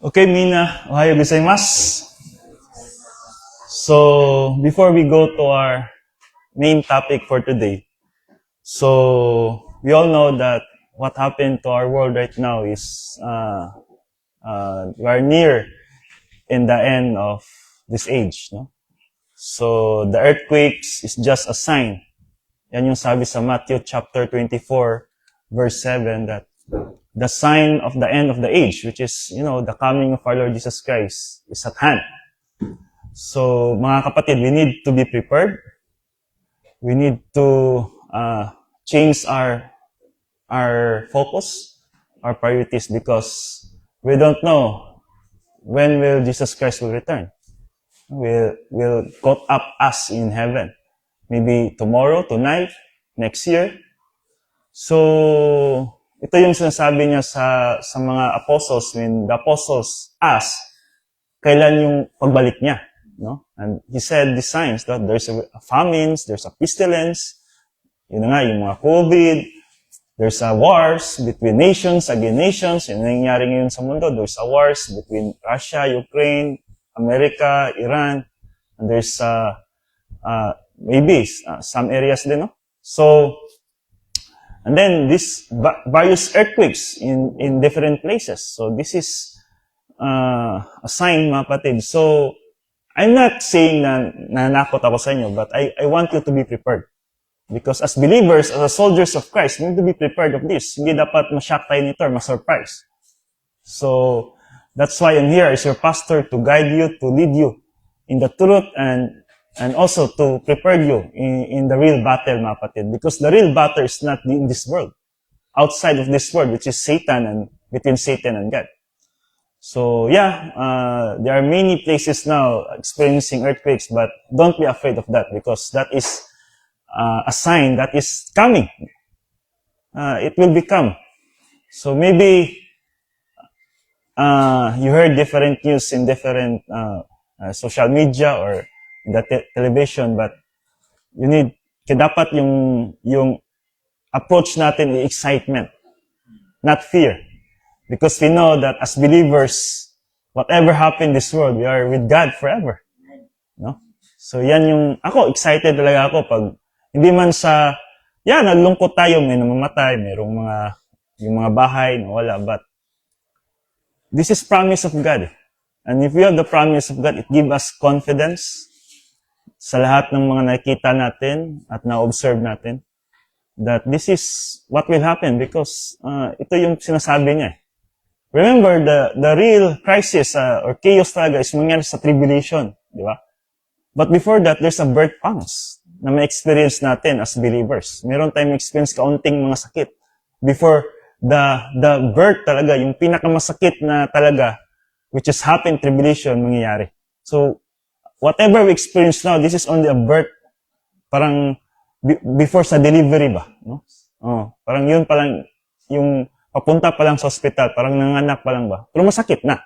Okay, Mina, ohayo gozaimasu. So, before we go to our main topic for today, so we all know that what happened to our world right now is we are near in the end of this age, no? So, the earthquakes is just a sign. Yan yung sabi sa Matthew chapter 24, verse 7, that the sign of the end of the age, which is, the coming of our Lord Jesus Christ, is at hand. So, mga kapatid, we need to be prepared. We need to change our focus, our priorities, because we don't know when will Jesus Christ will return. Will caught up us in heaven. Maybe tomorrow, tonight, next year. So, ito yung sinasabi niya sa mga apostles when the apostles asked kailan yung pagbalik niya, no? And he said these signs that there's a famines, there's a pestilence, yun na nga, yung mga COVID, there's a wars between nations against nations, yun na nangyayari ngayon sa mundo, there's a wars between Russia, Ukraine, America, Iran, and there's maybe some areas din, no? So, and then this various earthquakes in different places. So this is a sign, mga kapatid. So I'm not saying na nanakot ako sa inyo, but I want you to be prepared. Because as believers, as soldiers of Christ, we need to be prepared of this. Hindi dapat ma-shock tayo nito or ma-surprise. So that's why I'm here as your pastor to guide you, to lead you in the truth and also to prepare you in the real battle, mga kapatid. Because the real battle is not in this world. Outside of this world, which is Satan and between Satan and God. So, there are many places now experiencing earthquakes, but don't be afraid of that because that is a sign that is coming. It will become. So maybe you heard different news in different social media or in the television, but dapat yung approach natin is excitement, not fear. Because we know that as believers, whatever happen in this world, we are with God forever. No? So yan ako, excited talaga ako pag, hindi man nalungkot tayo, may namamatay, mayroong yung mga bahay na wala, but this is promise of God. And if we have the promise of God, it gives us confidence sa lahat ng mga nakikita natin at na-observe natin that this is what will happen because ito yung sinasabi niya. Remember, the real crisis or chaos talaga is mangyari sa tribulation, di ba? But before that, there's a birth pangs na may experience natin as believers. Meron tayong experience kaunting mga sakit before the birth talaga, yung pinakamasakit na talaga, which is happen tribulation, mangyayari. So, whatever we experience now, this is only a birth, parang before sa delivery ba? No? Parang yun palang, yung papunta pa lang sa hospital, parang nanganak pa lang ba? Pero masakit na.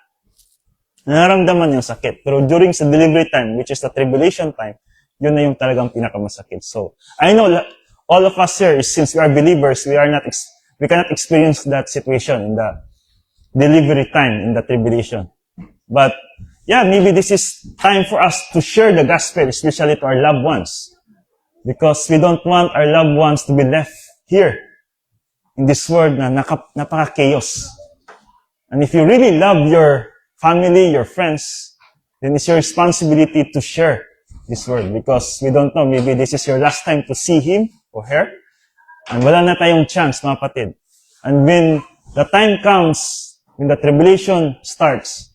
Nararamdaman yung sakit. Pero during sa delivery time, which is the tribulation time, yun na yung talagang pinakamasakit. So, I know all of us here, since we are believers, we cannot experience that situation in the delivery time, in the tribulation. But, maybe this is time for us to share the gospel, especially to our loved ones. Because we don't want our loved ones to be left here in this world na napaka-chaos. And if you really love your family, your friends, then it's your responsibility to share this world. Because we don't know, maybe this is your last time to see him or her. And wala na tayong chance, mga kapatid. And when the time comes, when the tribulation starts,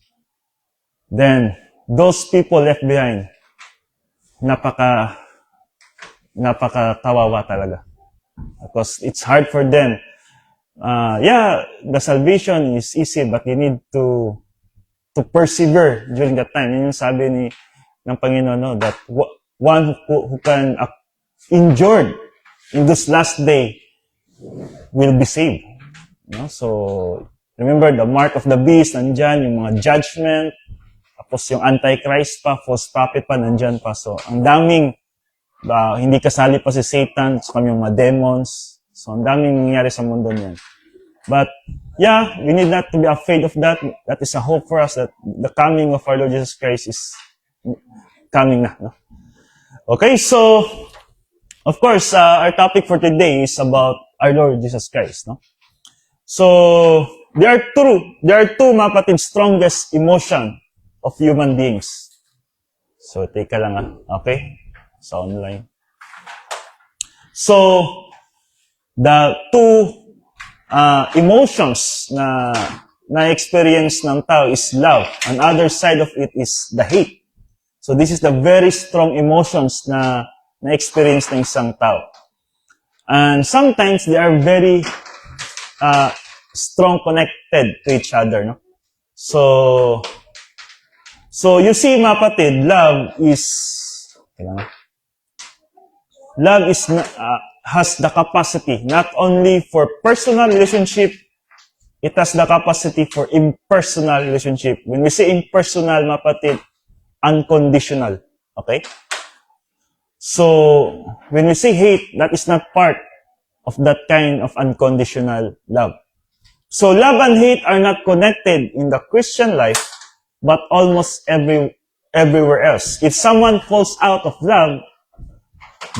then those people left behind, napaka-kawawa talaga. Because it's hard for them. The salvation is easy, but you need to persevere during that time. Yun yung sabi ng Panginoon, no? That one who can endure in this last day will be saved. No? So, remember, the mark of the beast, nandyan, yung mga judgment, tapos yung antichrist pa, false prophet pa, nandyan pa. So, ang daming, hindi kasali pa si Satan, so kami yung mga demons. So, ang daming nangyayari sa mundo niyan. But yeah, we need not to be afraid of that. That is a hope for us that the coming of our Lord Jesus Christ is coming na. No? Okay, so, of course, our topic for today is about our Lord Jesus Christ. No? So, there are two mga kapatid, strongest emotion of human beings. So, teka lang okay? Sa online. So, the two emotions na experience ng tao is love. And other side of it is the hate. So this is the very strong emotions na experience ng isang tao. And sometimes they are very strong connected to each other, no? So you see, mga kapatid, love has the capacity not only for personal relationship, it has the capacity for impersonal relationship. When we say impersonal, mga kapatid, unconditional. Okay? So, when we say hate, that is not part of that kind of unconditional love. So, love and hate are not connected in the Christian life, but almost everywhere else. If someone falls out of love,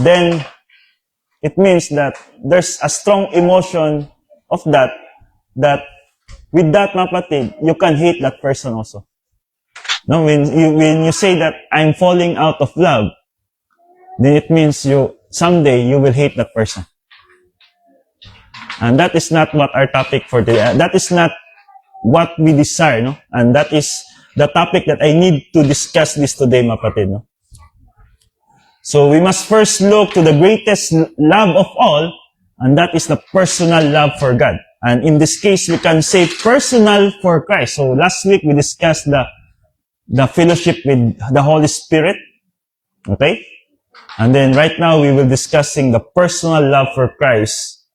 then it means that there's a strong emotion of that with that, mga kapatid, you can hate that person also. No, when you say that I'm falling out of love, then it means someday you will hate that person. And that is not what our topic for today. That is not what we desire, no? And that is the topic that I need to discuss this today, mga kapatid, no? So we must first look to the greatest love of all, and that is the personal love for God. And in this case, we can say personal for Christ. So last week we discussed the fellowship with the Holy Spirit. Okay? And then right now we will discussing the personal love for Christ,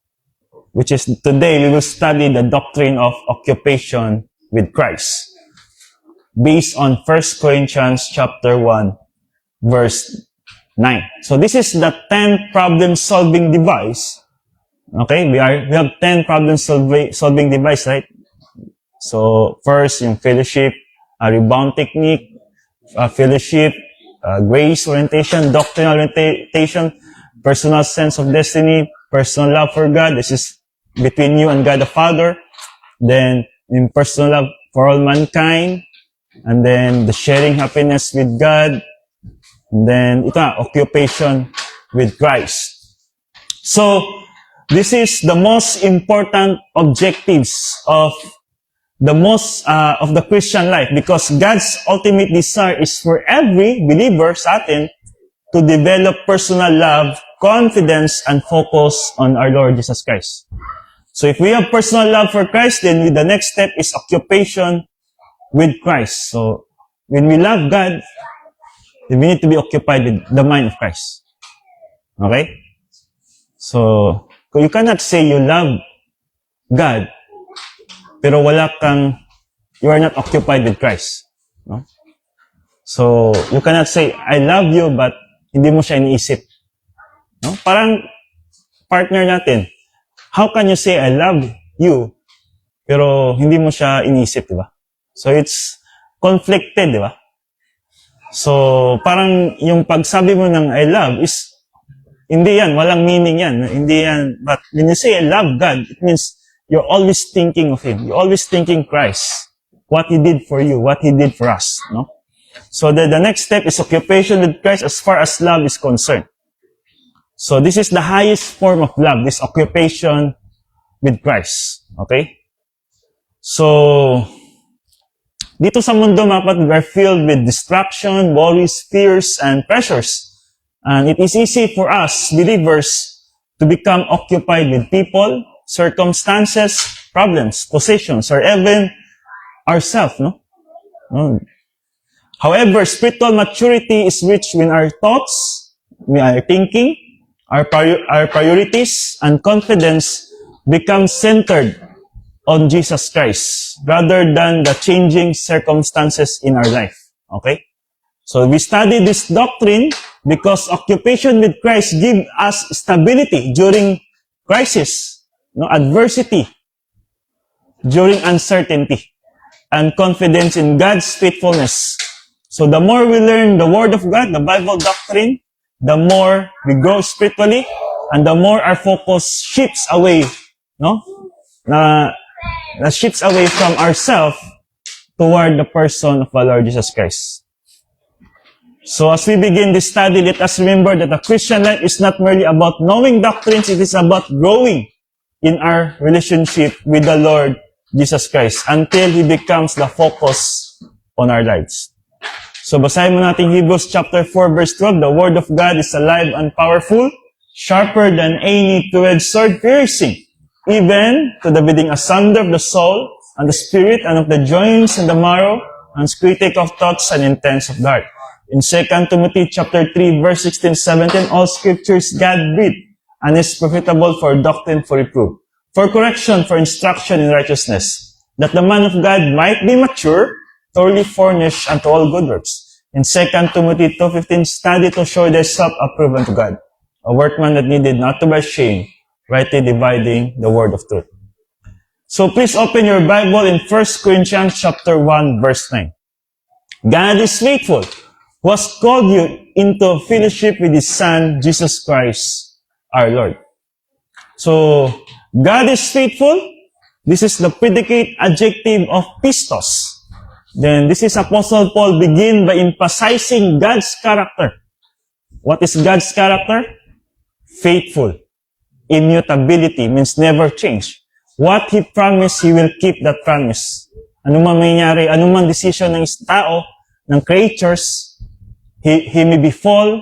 which is today we will study the doctrine of occupation with Christ, based on 1 Corinthians chapter 1, verse 9. So this is the 10 problem-solving device. Okay, we have 10 problem-solving device, right? So first, yung fellowship, rebound technique, fellowship, grace orientation, doctrinal orientation, personal sense of destiny, personal love for God. This is between you and God the Father. Then, in personal love for all mankind. And then, the sharing happiness with God. And then, occupation with Christ. So, this is the most important objectives of the Christian life, because God's ultimate desire is for every believer sa atin to develop personal love, confidence, and focus on our Lord Jesus Christ. So if we have personal love for Christ, then the next step is occupation with Christ. So when we love God, then we need to be occupied with the mind of Christ. Okay? So you cannot say you love God, pero you are not occupied with Christ. No? So, you cannot say, I love you, but hindi mo siya iniisip. No? Parang partner natin. How can you say, I love you, pero hindi mo siya iniisip, di ba? So, it's conflicted, di ba? So, parang yung pagsabi mo ng I love is, hindi yan, walang meaning yan. Hindi yan. But when you say I love God, it means you're always thinking of Him. You're always thinking Christ. What He did for you. What He did for us. No? So the next step is occupation with Christ as far as love is concerned. So this is the highest form of love. This occupation with Christ. Okay? So, dito sa mundo, mga kapatid, we are filled with distraction, worries, fears, and pressures. And it is easy for us, believers, to become occupied with people, circumstances, problems, possessions, or even ourselves, no? However, spiritual maturity is reached when our thoughts, our thinking, our priorities, and confidence become centered on Jesus Christ rather than the changing circumstances in our life. Okay? So we study this doctrine because occupation with Christ gives us stability during crisis, adversity. during uncertainty and confidence in God's faithfulness. So the more we learn the Word of God, the Bible doctrine, the more we grow spiritually, and the more our focus shifts away, no? Na shifts away from ourselves toward the person of our Lord Jesus Christ. So as we begin this study, let us remember that the Christian life is not merely about knowing doctrines, it is about growing in our relationship with the Lord Jesus Christ until He becomes the focus on our lives. So basahin mo natin Hebrews chapter 4 verse 12, the Word of God is alive and powerful, sharper than any two-edged sword, piercing even to the dividing asunder of the soul and the spirit and of the joints and the marrow, and critic of thoughts and intents of the heart. In 2 Timothy chapter 3 verse 16-17, all scripture is God-breathed and is profitable for doctrine, for reproof, for correction, for instruction in righteousness, that the man of God might be mature, thoroughly furnished unto all good works. In 2 Timothy 2:15, study to show thyself approved unto God, a workman that needed not to be ashamed, rightly dividing the word of truth. So please open your Bible in 1 Corinthians chapter 1 verse 9. God is faithful, who has called you into fellowship with His Son, Jesus Christ, our Lord. So, God is faithful. This is the predicate adjective of pistos. Then, this is Apostle Paul begin by emphasizing God's character. What is God's character? Faithful. Immutability means never change. What He promised, He will keep that promise. Ano man mangyari, ano man decision ng tao, ng creatures, He may be fall,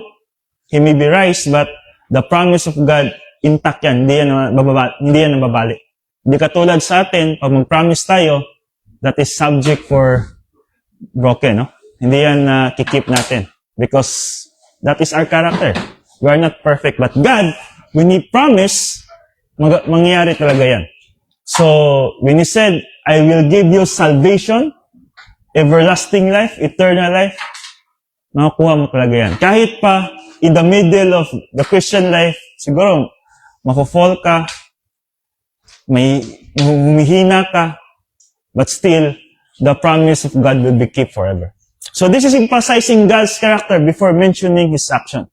He may be rise, but the promise of God, intact yan. Hindi yan nababalik. Hindi katulad sa atin, pag mag-promise tayo, that is subject for broken, no? Hindi yan kikip natin. Because that is our character. We are not perfect. But God, when He promise, mangyayari talaga yan. So, when He said, I will give you salvation, everlasting life, eternal life, makukuha mo talaga yan. Kahit pa, in the middle of the Christian life, siguro, mafo-fall ka, may humihina ka, but still, the promise of God will be kept forever. So, this is emphasizing God's character before mentioning His action.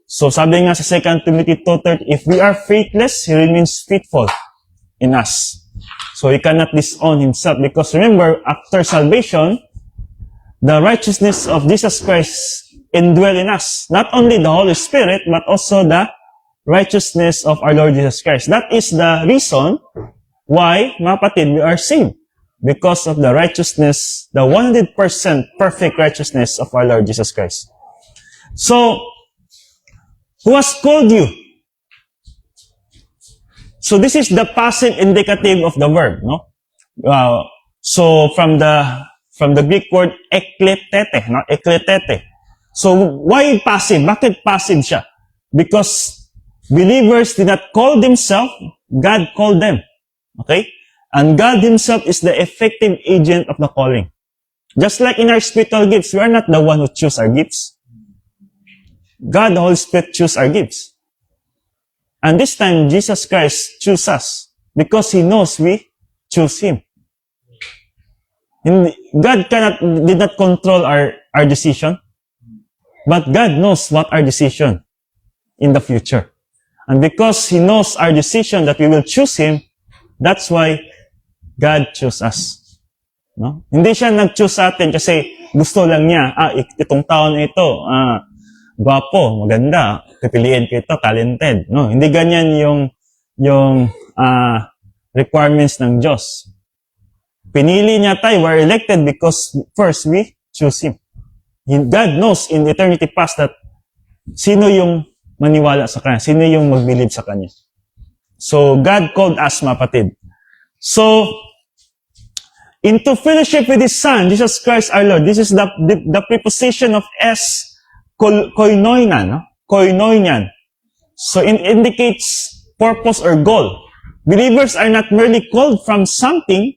So, sabi nga sa 2 Timothy 2:30, if we are faithless, He remains faithful in us. So, He cannot disown Himself because remember, after salvation, the righteousness of Jesus Christ indwell in us. Not only the Holy Spirit, but also the righteousness of our Lord Jesus Christ. That is the reason why, mga kapatid, we are saved. Because of the righteousness, the 100% perfect righteousness of our Lord Jesus Christ. So, who has called you? So, this is the passive indicative of the verb, no? So, from the Greek word ekletete, no? Ekletete. So, why passive? Bakit passive siya? Because believers did not call themselves, God called them. Okay? And God Himself is the effective agent of the calling. Just like in our spiritual gifts, we are not the one who choose our gifts. God, the Holy Spirit, choose our gifts. And this time, Jesus Christ choose us because He knows we choose Him. God did not control our decision, but God knows what our decision in the future. And because He knows our decision that we will choose Him, that's why God chose us. No? Hindi siya nag-choose sa atin kasi gusto lang niya, itong tao na ito, gwapo, maganda, pipiliin ko ito, talented. No, hindi ganyan yung requirements ng Diyos. Pinili niya tayo, we're elected because first we choose Him. God knows in eternity past that sino yung maniwala sa Kanya, sino yung mag-believe sa Kanya. So, God called us, mga kapatid. So, into fellowship with His Son, Jesus Christ our Lord. This is the preposition of S, koinoinan, no? Koinoinan. So, it indicates purpose or goal. Believers are not merely called from something,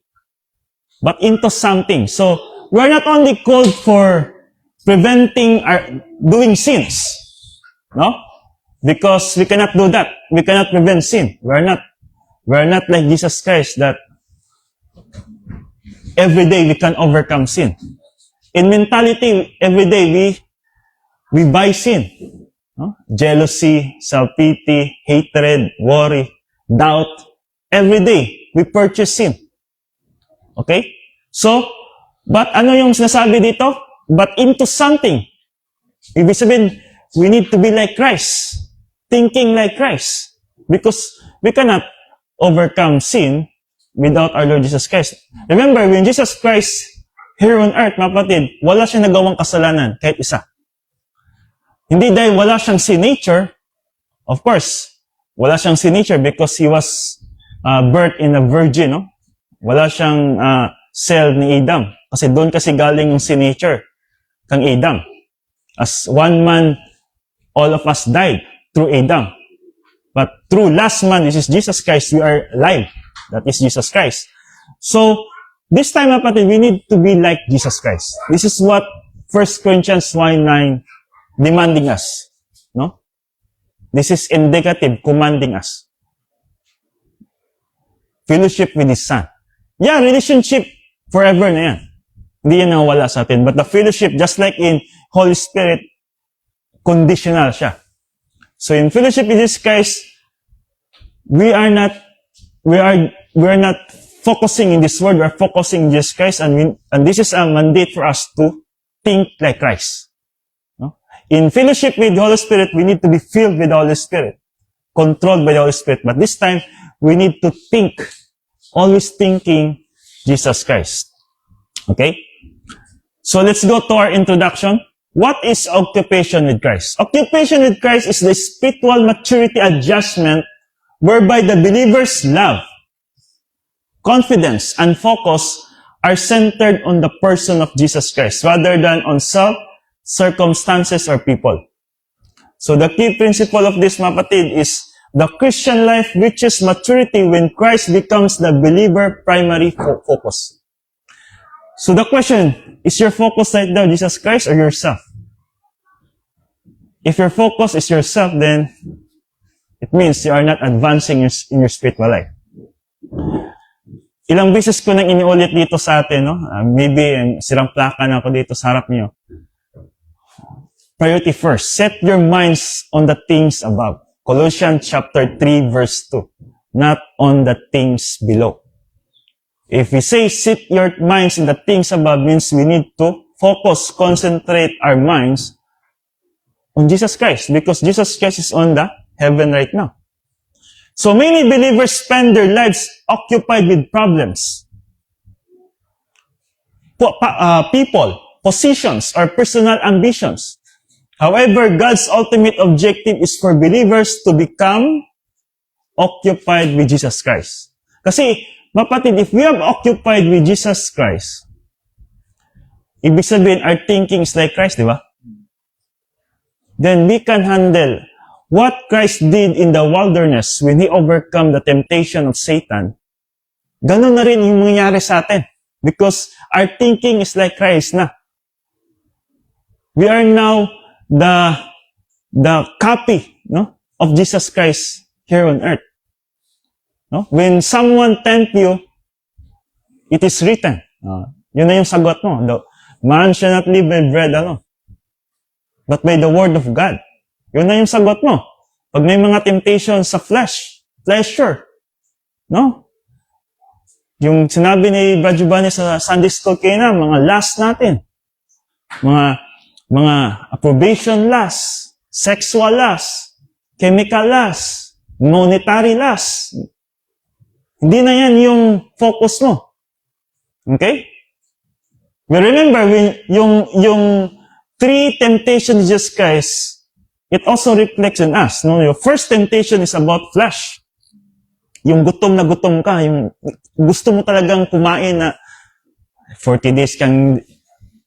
but into something. So, we are not only called for preventing our doing sins, no? Because we cannot do that. We cannot prevent sin. We are not like Jesus Christ that every day we can overcome sin. In mentality, every day we buy sin. No? Jealousy, self-pity, hatred, worry, doubt. Every day, we purchase sin. Okay? So, but ano yung sinasabi dito? But into something. Ibig sabihin, we need to be like Christ. Thinking like Christ. Because we cannot overcome sin without our Lord Jesus Christ. Remember, when Jesus Christ here on earth, mga kapatid, wala siyang nagawang kasalanan, kahit isa. Hindi dahil wala siyang sin nature, of course, wala siyang sin nature because he was birthed in a virgin, no? Wala siyang cell ni Adam. Kasi doon kasi galing yung sin nature kang Adam. As one man, all of us died through Adam. But through last man, which is Jesus Christ, we are alive. That is Jesus Christ. So, this time, kapatid, we need to be like Jesus Christ. This is what 1 Corinthians 1:9 demanding us. No? This is indicative, commanding us. Fellowship with His Son. Yeah, relationship forever na yan. Hindi yan nawala sa atin. But the fellowship, just like in Holy Spirit, conditional siya. So in fellowship with Jesus Christ, we are not focusing in this word, we are focusing in Jesus Christ, and this is a mandate for us to think like Christ. No? In fellowship with the Holy Spirit, we need to be filled with the Holy Spirit, controlled by the Holy Spirit. But this time, we need to think, always thinking Jesus Christ. Okay? So let's go to our introduction. What is occupation with Christ? Occupation with Christ is the spiritual maturity adjustment whereby the believer's love, confidence, and focus are centered on the person of Jesus Christ rather than on self, circumstances, or people. So the key principle of this, mga kapatid, is the Christian life reaches maturity when Christ becomes the believer primary focus. So the question, is your focus right now Jesus Christ or yourself? If your focus is yourself, then it means you are not advancing in your spiritual life. Ilang beses ko nang iniulit dito sa atin, no? Maybe sirang plaka na ako dito sa harap niyo. Priority first. Set your minds on the things above. Colossians chapter 3 verse 2. Not on the things below. If we say set your minds in the things above, means we need to focus, concentrate our minds on Jesus Christ, because Jesus Christ is on the heaven right now. So many believers spend their lives occupied with problems, people, positions, or personal ambitions. However, God's ultimate objective is for believers to become occupied with Jesus Christ. Kasi, mapatid, if we have occupied with Jesus Christ, ibig sabihin, our thinking is like Christ, di ba? Then we can handle what Christ did in the wilderness when He overcome the temptation of Satan. Ganun na rin yung mangyayari sa atin. Because our thinking is like Christ na. We are now the copy, no, of Jesus Christ here on earth. No? When someone tempt you, it is written. Yun na yung sagot mo. Man shall not live by bread alone, but by the word of God. Yun na yung sagot mo. Pag may mga temptations sa pleasure, no? Yung sinabi ni Brad Giovanni sa Sunday School kayo na, mga lust natin. Mga approbation lust, sexual lust, chemical lust, monetary lust. Hindi na yan yung focus mo. Okay? We remember when yung three temptations of Jesus Christ, it also reflects on us. No? Your first temptation is about flesh. Yung gutom na gutom ka, yung gusto mo talagang kumain na 40 days kang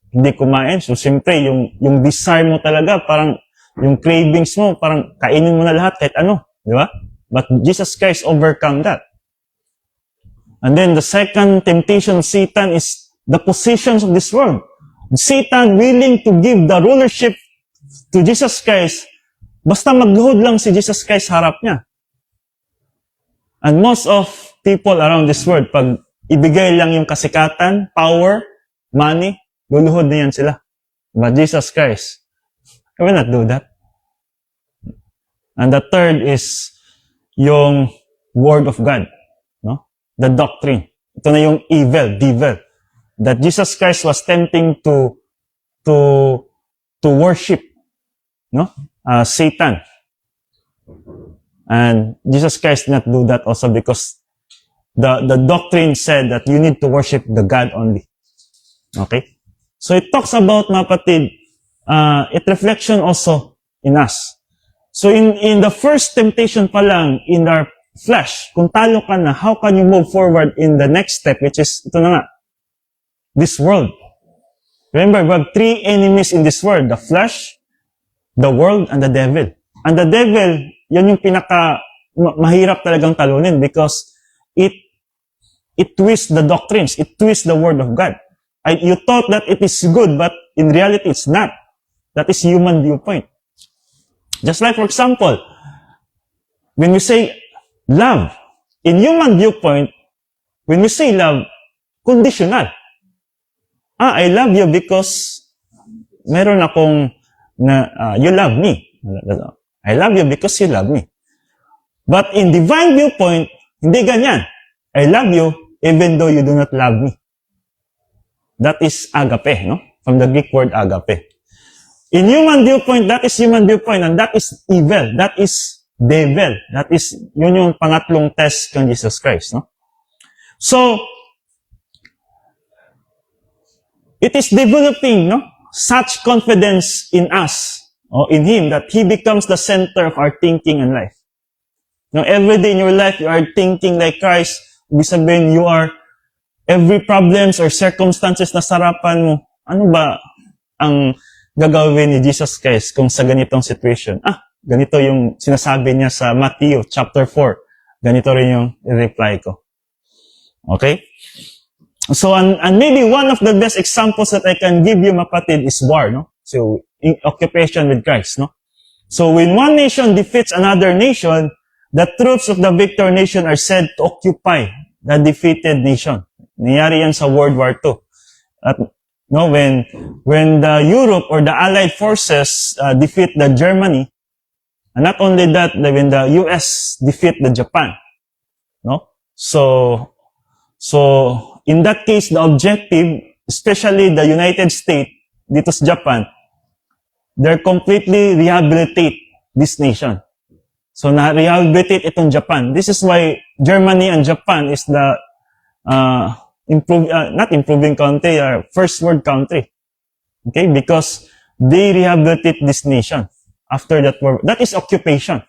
hindi kumain. So, siyempre, yung desire mo talaga, parang yung cravings mo, parang kainin mo na lahat kahit ano. Di ba? But Jesus Christ overcome that. And then the second temptation of Satan is the positions of this world. Satan willing to give the rulership to Jesus Christ, basta magluhod lang si Jesus Christ harap niya. And most of people around this world, pag ibigay lang yung kasikatan, power, money, luluhod na yan sila. But Jesus Christ, He will not do that. And the third is yung Word of God, no? The doctrine. Ito na yung devil, that Jesus Christ was tempting to worship, no? Satan. And Jesus Christ did not do that also because the doctrine said that you need to worship the God only. Okay? So it talks about, mga kapatid, it reflection also in us. So in the first temptation pa lang, in our flesh, kung talo ka na, how can you move forward in the next step, which is, ito na nga, this world. Remember, we have three enemies in this world, the flesh, the world, and the devil. And the devil, yan yung mahirap talagang talunin because it twists the doctrines, it twists the Word of God. You thought that it is good, but in reality, it's not. That is human viewpoint. Just like, for example, when we say love, in human viewpoint, when we say love, conditional. I love you because meron akong you love me. I love you because you love me. But in divine viewpoint, hindi ganyan. I love you even though you do not love me. That is agape, no? From the Greek word agape. In human viewpoint, that is human viewpoint, and that is evil. That is devil. That is, yun yung pangatlong test ng Jesus Christ, no? So, it is developing, no? Such confidence in us, or in Him, that He becomes the center of our thinking and life. Now, every day in your life, you are thinking like Christ. Ibig sabihin, you are, every problems or circumstances na sarapan mo, ano ba ang gagawin ni Jesus Christ kung sa ganitong situation? Ganito yung sinasabi niya sa Matthew chapter 4. Ganito rin yung reply ko. Okay? So, and maybe one of the best examples that I can give you, mapatid, is war, no? So, in occupation with Christ, no? So, when one nation defeats another nation, the troops of the victor nation are said to occupy the defeated nation. Nangyari yan sa World War II. At, no, when the Europe or the Allied forces defeat the Germany, and not only that, when the US defeat the Japan, no? So in that case, the objective, especially the United States, dito sa Japan, they're completely rehabilitate this nation. So na-rehabilitate itong Japan. This is why Germany and Japan is the not improving country, first world country. Okay? Because they rehabilitate this nation after that war. That is occupation.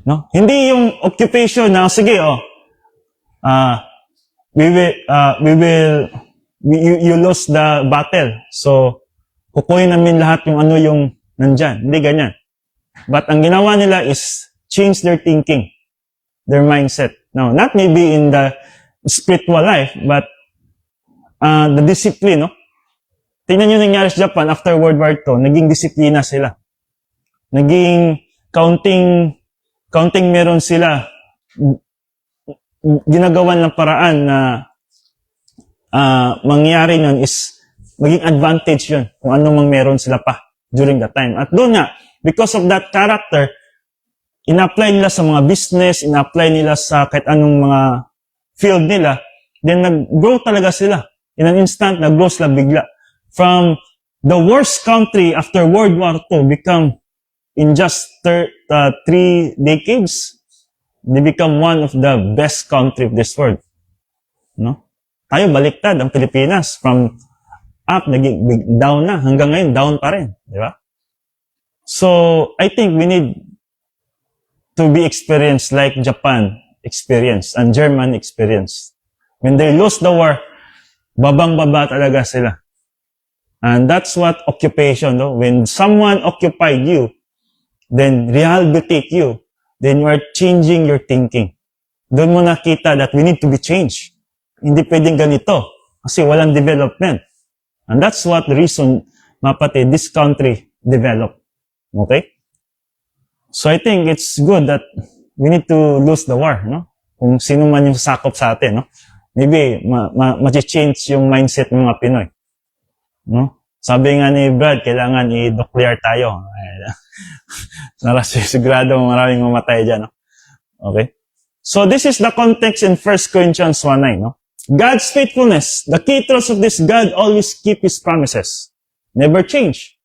No? Hindi yung occupation na, sige, you lost the battle. So, kukunin namin lahat yung ano yung nandyan. Hindi ganyan. But ang ginawa nila is change their thinking, their mindset. Now, not maybe in the spiritual life, but the discipline, no? Tingnan nyo nangyari sa Japan after World War II, naging disiplina sila. Naging counting meron sila, ginagawan ng paraan na mangyari nun is maging advantage yun kung ano mang meron sila pa during that time. At doon nga, because of that character, ina-apply nila sa mga business, ina-apply nila sa kahit anong mga field nila, then nag-grow talaga sila. In an instant, nag-grow sila bigla. From the worst country after World War II become, in just 3 decades, they become one of the best country of this world. No? Tayo baliktad ang Pilipinas. From up, naging down na. Hanggang ngayon, down pa rin. Di ba? So, I think we need to be experienced like Japan experienced and German experienced. When they lost the war, babang-baba talaga sila. And that's what occupation, no? When someone occupied you, then rehabilitate you, then you are changing your thinking. Doon mo nakita that we need to be changed. Hindi pwedeng ganito kasi walang development. And that's what the reason, mapati, this country developed. Okay? So I think it's good that we need to lose the war, no? Kung sino man yung sakop sa atin, no? Maybe, ma-change yung mindset ng mga Pinoy. No? Sabi nga ni Brad, kailangan i-nuclear tayo. Sigurado maraming mamatay dyan, no? Okay? So, this is the context in 1 Corinthians 1:9, no? God's faithfulness. The key truth of this, God always keep His promises. Never change.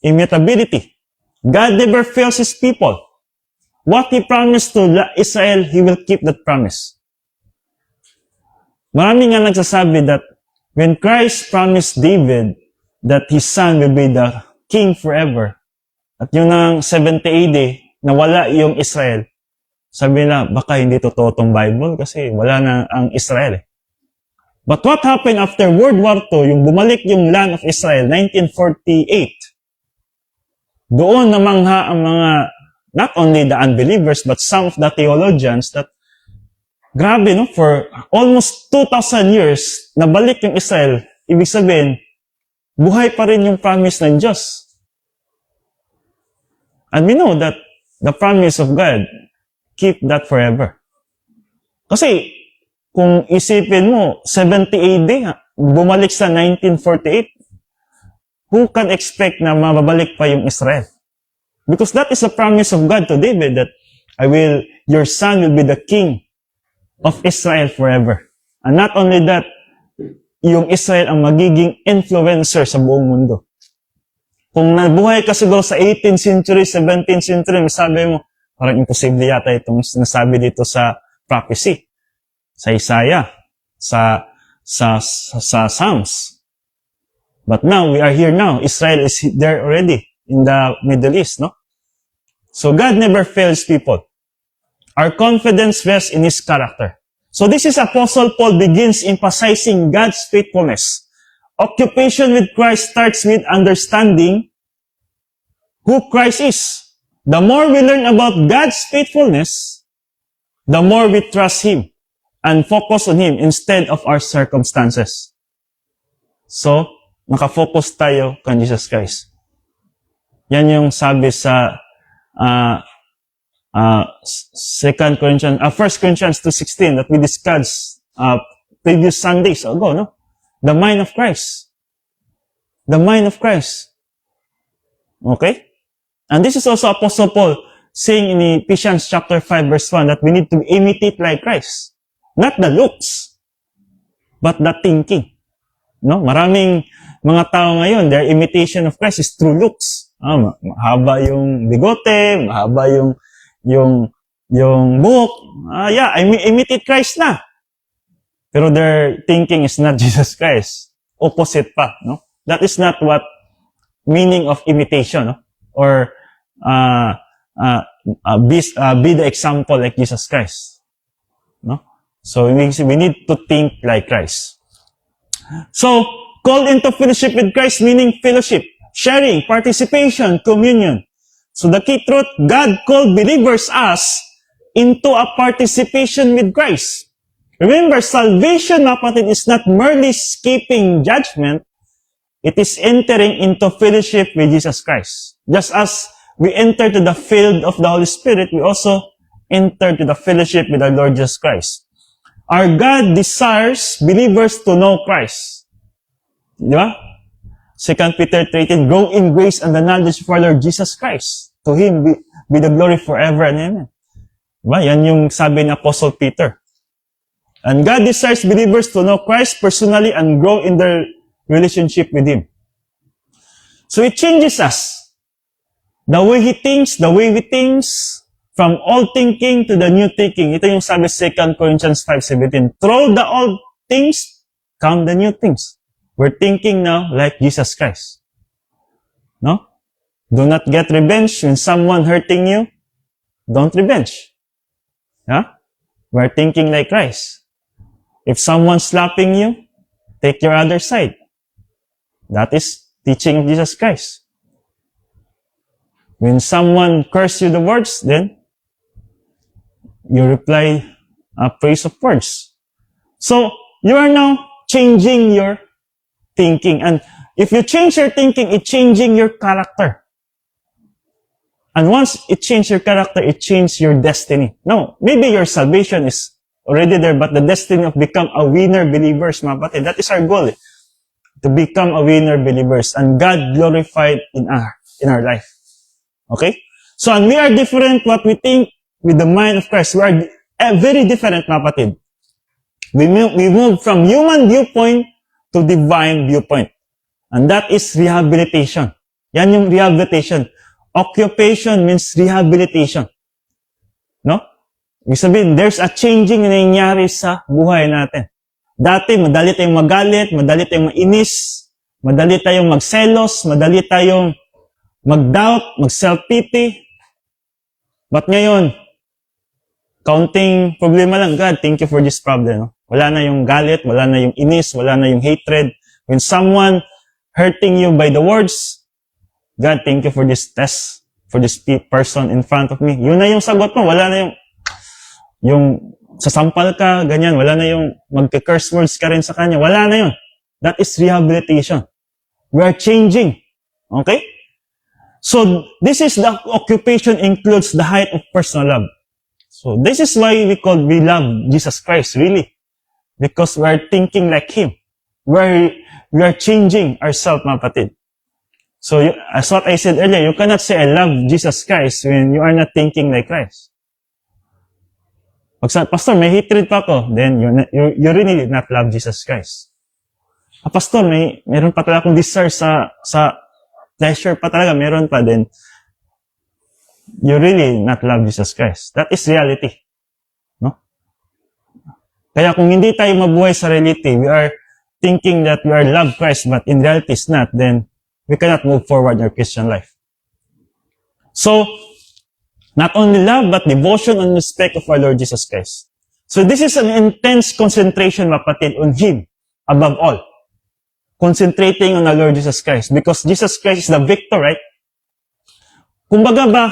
Immutability. God never fails His people. What He promised to Israel, He will keep that promise. Marami nga nagsasabi that when Christ promised David that his son will be the king forever, at yun ng 70 AD, nawala yung Israel, sabi na, baka hindi totoo tong Bible kasi wala na ang Israel. But what happened after World War II, yung bumalik yung land of Israel, 1948, doon namangha ang mga, not only the unbelievers, but some of the theologians that, grabe, no? For almost 2,000 years, nabalik yung Israel. Ibig sabihin, buhay pa rin yung promise ng Diyos. And we know that the promise of God, keep that forever. Kasi, kung isipin mo, 70 AD, bumalik sa 1948, who can expect na mababalik pa yung Israel? Because that is a promise of God to David that your son will be the king of Israel forever. And not only that, yung Israel ang magiging influencer sa buong mundo. Kung nabuhay ka siguro sa 18th century, 17th century, masabi mo, parang imposible yata itong sinasabi dito sa prophecy, sa Isaiah, sa Psalms. But now, we are here now. Israel is there already in the Middle East, no? So God never fails people. Our confidence rests in His character. So this is Apostle Paul begins emphasizing God's faithfulness. Occupation with Christ starts with understanding who Christ is. The more we learn about God's faithfulness, the more we trust Him and focus on Him instead of our circumstances. So, nakafocus tayo kay Jesus Christ. Yan yung sabi sa 1 Corinthians 2:16 that we discussed previous Sundays ago, no? The mind of Christ. The mind of Christ. Okay? And this is also Apostle Paul saying in Ephesians chapter 5 verse 1 that we need to imitate like Christ. Not the looks, but the thinking. No? Maraming mga tao ngayon, their imitation of Christ is through looks. Mahaba yung bigote, mahaba yung buhok. I imitate Christ na. Pero their thinking is not Jesus Christ. Opposite pa, no? That is not what meaning of imitation, no? Or be the example like Jesus Christ, no? So we need to think like Christ. So called into fellowship with Christ, meaning fellowship, sharing, participation, communion. So the key truth, God called believers us into a participation with Christ. Remember, salvation, mga kapatid, is not merely escaping judgment. It is entering into fellowship with Jesus Christ. Just as we enter to the field of the Holy Spirit, we also enter to the fellowship with our Lord Jesus Christ. Our God desires believers to know Christ. Di ba? 2 Peter 3:10, grow in grace and the knowledge of our Lord Jesus Christ. To Him be the glory forever and amen. Diba? Yan yung sabi ni Apostle Peter. And God desires believers to know Christ personally and grow in their relationship with Him. So it changes us. The way He thinks, the way we think, from old thinking to the new thinking. Ito yung sabi 2 Corinthians 5:17. Throw the old things, come the new things. We're thinking now like Jesus Christ. No? Do not get revenge when someone hurting you. Don't revenge. Yeah? We're thinking like Christ. If someone's slapping you, take your other side. That is teaching of Jesus Christ. When someone curses you the words, then you reply a praise of words. So, you are now changing your thinking. And if you change your thinking, it's changing your character. And once it changed your character, it changed your destiny. No, maybe your salvation is already there, but the destiny of become a winner believers, mga kapatid, that is our goal. To become a winner believers and God glorified in our life. Okay? So, and we are different what we think with the mind of Christ. We are very different, mga kapatid. We move from human viewpoint to divine viewpoint. And that is rehabilitation. Yan yung rehabilitation. Occupation means rehabilitation. No? Ibig sabihin, there's a changing na nangyayari sa buhay natin. Dati, madali tayong magalit, madali tayong mainis, madali tayong magselos, madali tayong mag-doubt, mag-self-pity. But ngayon, counting problema lang, God, thank you for this problem. No? Wala na yung galit, wala na yung inis, wala na yung hatred. When someone hurting you by the words, God, thank you for this test, for this person in front of me. Yun na yung sagot mo. Wala na yung sasampal ka, ganyan. Wala na yung magka-curse words ka rin sa kanya. Wala na yun. That is rehabilitation. We are changing. Okay? So, this is the occupation includes the height of personal love. So, this is why we love Jesus Christ, really. Because we are thinking like Him. We are changing ourselves, mga kapatid. So, as what I said earlier, you cannot say, I love Jesus Christ when you are not thinking like Christ. Pag Pastor, may hatred pa ako, then you really did not love Jesus Christ. Pastor, meron pa talaga akong desire sa pleasure pa talaga, meron pa, then you really not love Jesus Christ. That is reality. No? Kaya kung hindi tayo mabuhay sa reality, we are thinking that we are love Christ, but in reality it's not, then we cannot move forward in our Christian life. So, not only love, but devotion and respect of our Lord Jesus Christ. So this is an intense concentration, kapatid, on Him, above all. Concentrating on our Lord Jesus Christ. Because Jesus Christ is the victor, right? Kumbaga ba,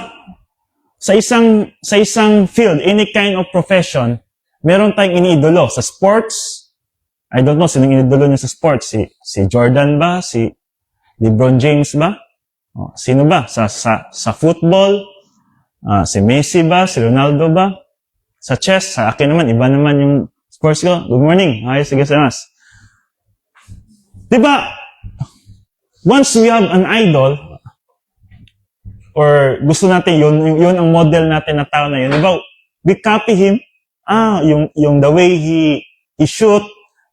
sa isang field, any kind of profession, meron tayong iniidolo. Sa sports, I don't know, sinong iniidolo niya sa sports? Si Jordan ba? Si LeBron James ba? O, sino ba? Sa football, si Messi ba? Si Ronaldo ba? Sa chess, sa akin naman, iba naman yung sports ko. Good morning. Ayos, sige sa mas. Diba? Once we have an idol, or gusto natin, yun ang model natin na tao na yun. Diba? We copy him. Yung the way he shoot,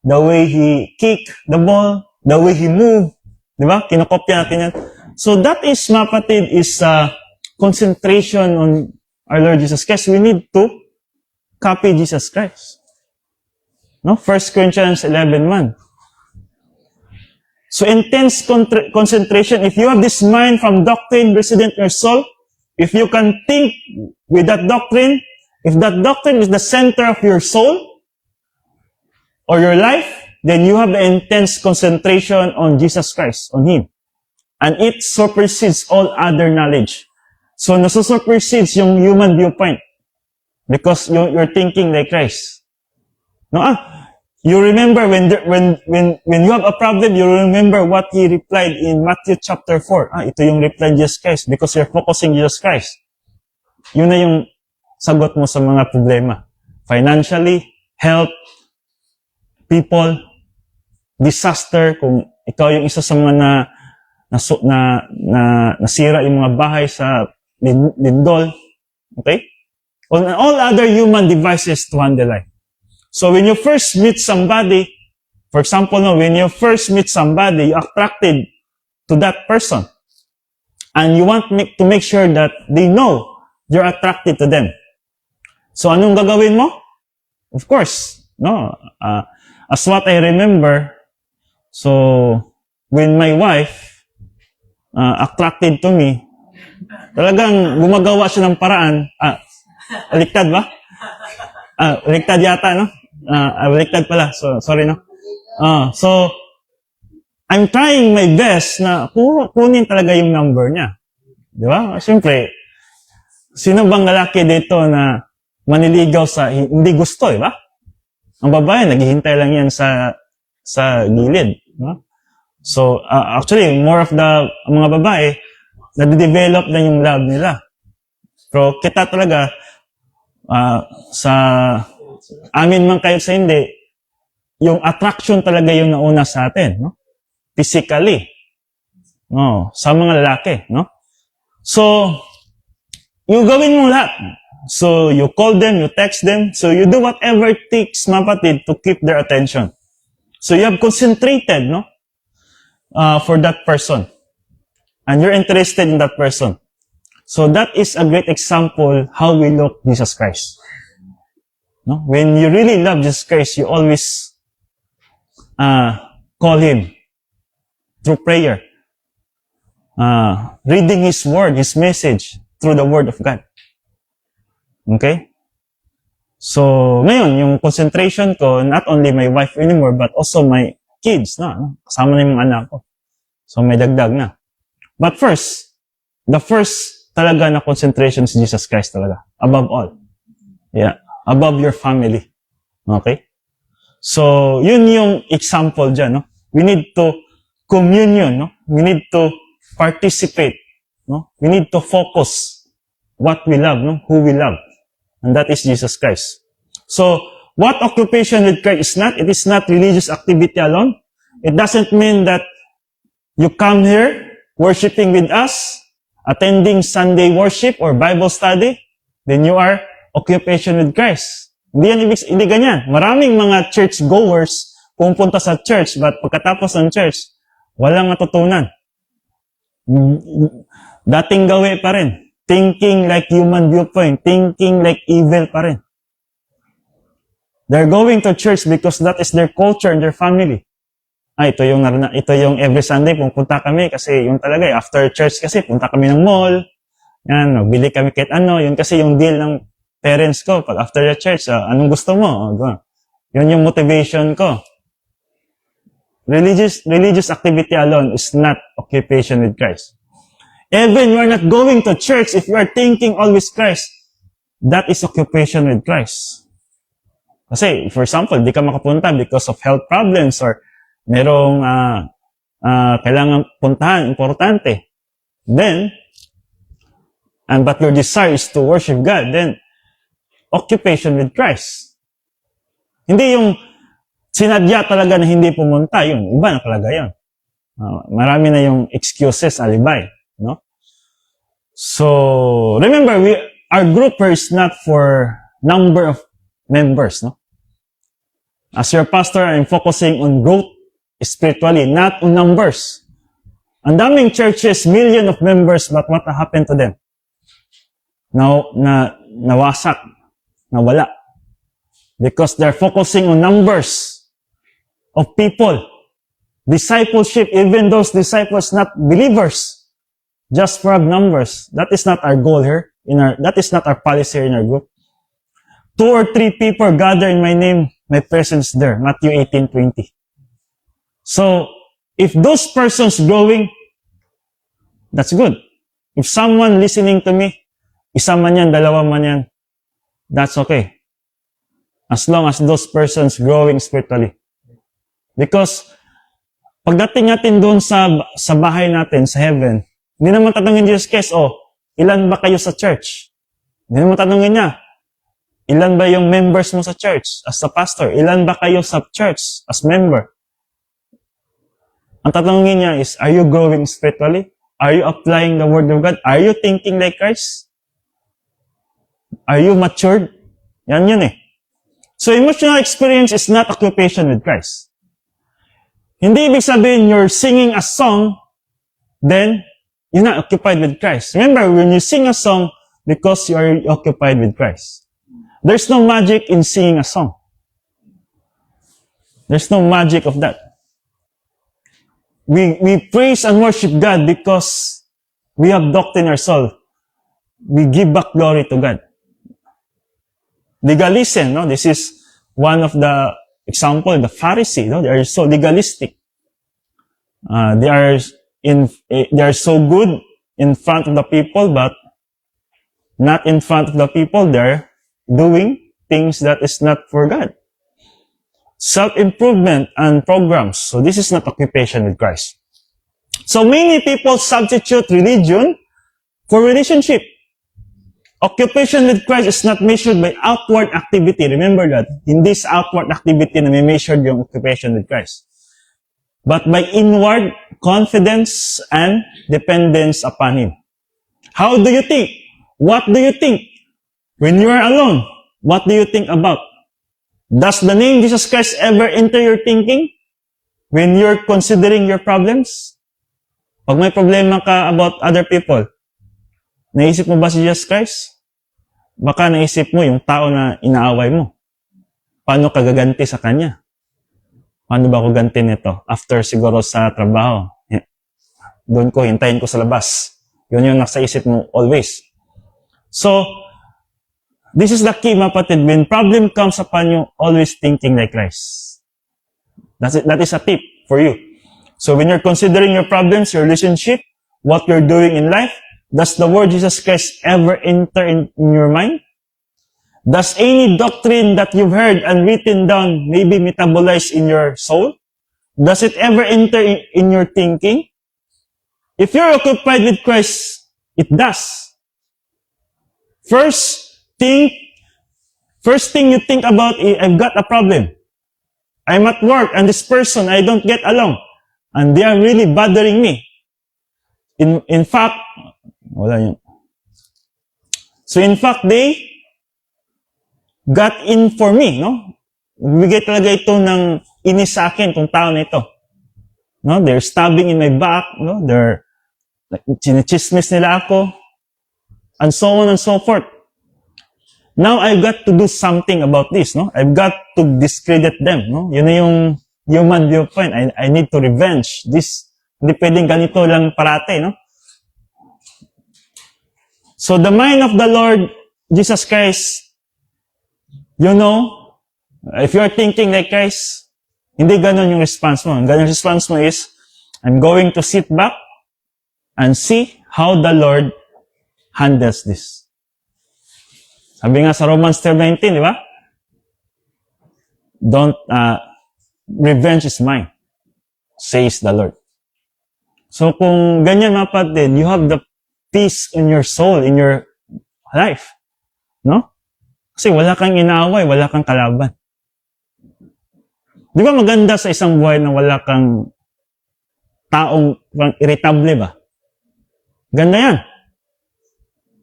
the way he kick the ball, the way he move. Diba? Kinokopya natin yan. So that is, mga kapatid, is concentration on our Lord Jesus Christ. We need to copy Jesus Christ. No? 1 Corinthians 11:1. So intense concentration. If you have this mind from doctrine resident in your soul, if you can think with that doctrine, if that doctrine is the center of your soul or your life, then you have the intense concentration on Jesus Christ, on Him. And it supersedes all other knowledge. So, nasusupersedes yung human viewpoint. Because you're thinking like Christ. No, you remember when you have a problem, you remember what He replied in Matthew chapter 4. Ito yung reply ni Jesus Christ because you're focusing Jesus Christ. Yun na yung sagot mo sa mga problema. Financially, health, people, disaster, kung ikaw yung isa sa mga nasira yung mga bahay sa lindol. Okay? On all other human devices to handle life. So when you first meet somebody, for example, when you first meet somebody, you're attracted to that person. And you want to make sure that they know you're attracted to them. So anong gagawin mo? Of course, as what I remember, so when my wife attracted to me, talagang gumagawa siya ng paraan. Baliktad ba? Baliktad yata, no? Baliktad pala. So, sorry, no? So, I'm trying my best na kunin talaga yung number niya. Di ba? Siyempre, sino bang lalaki dito na maniligaw sa hindi gusto, di ba? Ang babae, naghihintay lang yan sa gilid. No? So, actually, more of the mga babae, nade-develop na yung love nila. Pero kita talaga, sa amin man kayo sa hindi, yung attraction talaga yung nauna sa atin, no? Physically. No, sa mga lalaki, no? So, yung gawin mo lahat. So, you call them, you text them, so you do whatever it takes, mga kapatid, to keep their attention. So, you have concentrated, no? For that person. And you're interested in that person. So, that is a great example how we look Jesus Christ. No? When you really love Jesus Christ, you always call Him through prayer. Reading His Word, His message, through the Word of God. Okay? So, ngayon, yung concentration ko, not only my wife anymore, but also my kids, no? Kasama na yung mga anak ko. So, may dagdag na. But first, the first talaga na concentration is Jesus Christ talaga. Above all. Yeah. Above your family. Okay? So, yun yung example dyan, no? We need to communion, no? We need to participate, no? We need to focus what we love, no? Who we love. And that is Jesus Christ. So, what occupation with Christ is not, it is not religious activity alone. It doesn't mean that you come here, worshiping with us, attending Sunday worship or Bible study, then you are occupation with Christ. Hindi ganyan. Maraming mga church goers pumunta sa church, but pagkatapos ng church, walang natutunan. Dating gawi pa rin. Thinking like human viewpoint. Thinking like evil pa rin. They're going to church because that is their culture and their family. Ito yung every Sunday pumunta kami kasi yung talaga after church kasi punta kami ng mall. Yan, magbili kami kahit ano. Yun kasi yung deal ng parents ko. Pag after the church, anong gusto mo? Yun yung motivation ko. Religious activity alone is not occupation with Christ. Even you are not going to church, if you are thinking always Christ, that is occupation with Christ. Kasi, for example, di ka makapunta because of health problems or merong kailangan puntahan, importante. Then, but your desire is to worship God, then, occupation with Christ. Hindi yung sinadya talaga na hindi pumunta, yun, iba na talaga yun. Marami na yung excuses, alibay, no? So, remember, our group is not for number of members, no? As your pastor, I'm focusing on growth spiritually, not on numbers. Ang daming churches, million of members, but what happened to them? Nawasak, nawala. Because they're focusing on numbers of people. Discipleship, even those disciples not believers, just for numbers. That is not our goal here. That is not our policy here in our group. 2 or 3 people gather in my name, my presence there. Matthew 18:20. So, if those persons growing, that's good. If someone listening to me, isa man yan, dalawa man yan, that's okay. As long as those persons growing spiritually. Because, pagdating natin doon sa bahay natin, sa heaven, hindi naman tatanungin Jesus Christ, ilan ba kayo sa church? Hindi naman tatanungin niya, ilan ba yung members mo sa church as a pastor? Ilan ba kayo sa church as member? Ang tatanungin niya is, are you growing spiritually? Are you applying the Word of God? Are you thinking like Christ? Are you matured? Yan yun eh. So, emotional experience is not occupation with Christ. Hindi ibig sabihin you're singing a song, then you're not occupied with Christ. Remember, when you sing a song, because you are occupied with Christ. There's no magic in singing a song. There's no magic of that. We praise and worship God because we have doctrine our soul. We give back glory to God. Legalism, no? This is one of the example, the Pharisee, no? They are so legalistic. They are so good in front of the people, but not in front of the people. They're doing things that is not for God. Self-improvement and programs. So this is not occupation with Christ. So many people substitute religion for relationship. Occupation with Christ is not measured by outward activity. Remember that. Hindi sa outward activity na may measured yung occupation with Christ. But by inward confidence and dependence upon Him. How do you think? What do you think? When you are alone, what do you think about? Does the name Jesus Christ ever enter your thinking? When you're considering your problems? Pag may problema ka about other people, naisip mo ba si Jesus Christ? Baka naisip mo yung tao na inaaway mo. Paano ka gaganti sa kanya? Paano ba ako ganti nito? After siguro sa trabaho. Doon ko, hintayin ko sa labas. Yun yung nasa isip mo always. So, this is the key, mga kapatid. When problem comes upon you, always thinking like Christ. That is a tip for you. So, when you're considering your problems, your relationship, what you're doing in life, does the word Jesus Christ ever enter in your mind? Does any doctrine that you've heard and written down maybe metabolize in your soul? Does it ever enter in your thinking? If you're occupied with Christ, it does. First thing you think about is, I've got a problem. I'm at work and this person, I don't get along. And they are really bothering me. In fact, wala yun. So in fact, they got in for me, no? Bigay talaga ito ng inis sa akin, kung tao na ito. No? They're stabbing in my back, no? They're chinichismis nila ako, and so on and so forth. Now, I've got to do something about this, no? I've got to discredit them, no? Yun na yung human viewpoint. I need to revenge this. Hindi pwedeng ganito lang parate, no? So, the mind of the Lord Jesus Christ, you know, if you're thinking like Christ, hindi ganon yung response mo. Ang ganon yung response mo is, I'm going to sit back and see how the Lord handles this. Sabi nga sa Romans 12:19, di ba? Revenge is mine, says the Lord. So kung ganyan mga kapatid, you have the peace in your soul, in your life. No? Kasi wala kang inaaway, wala kang kalaban. Di ba maganda sa isang buhay na wala kang taong irritable ba? Ganda yan.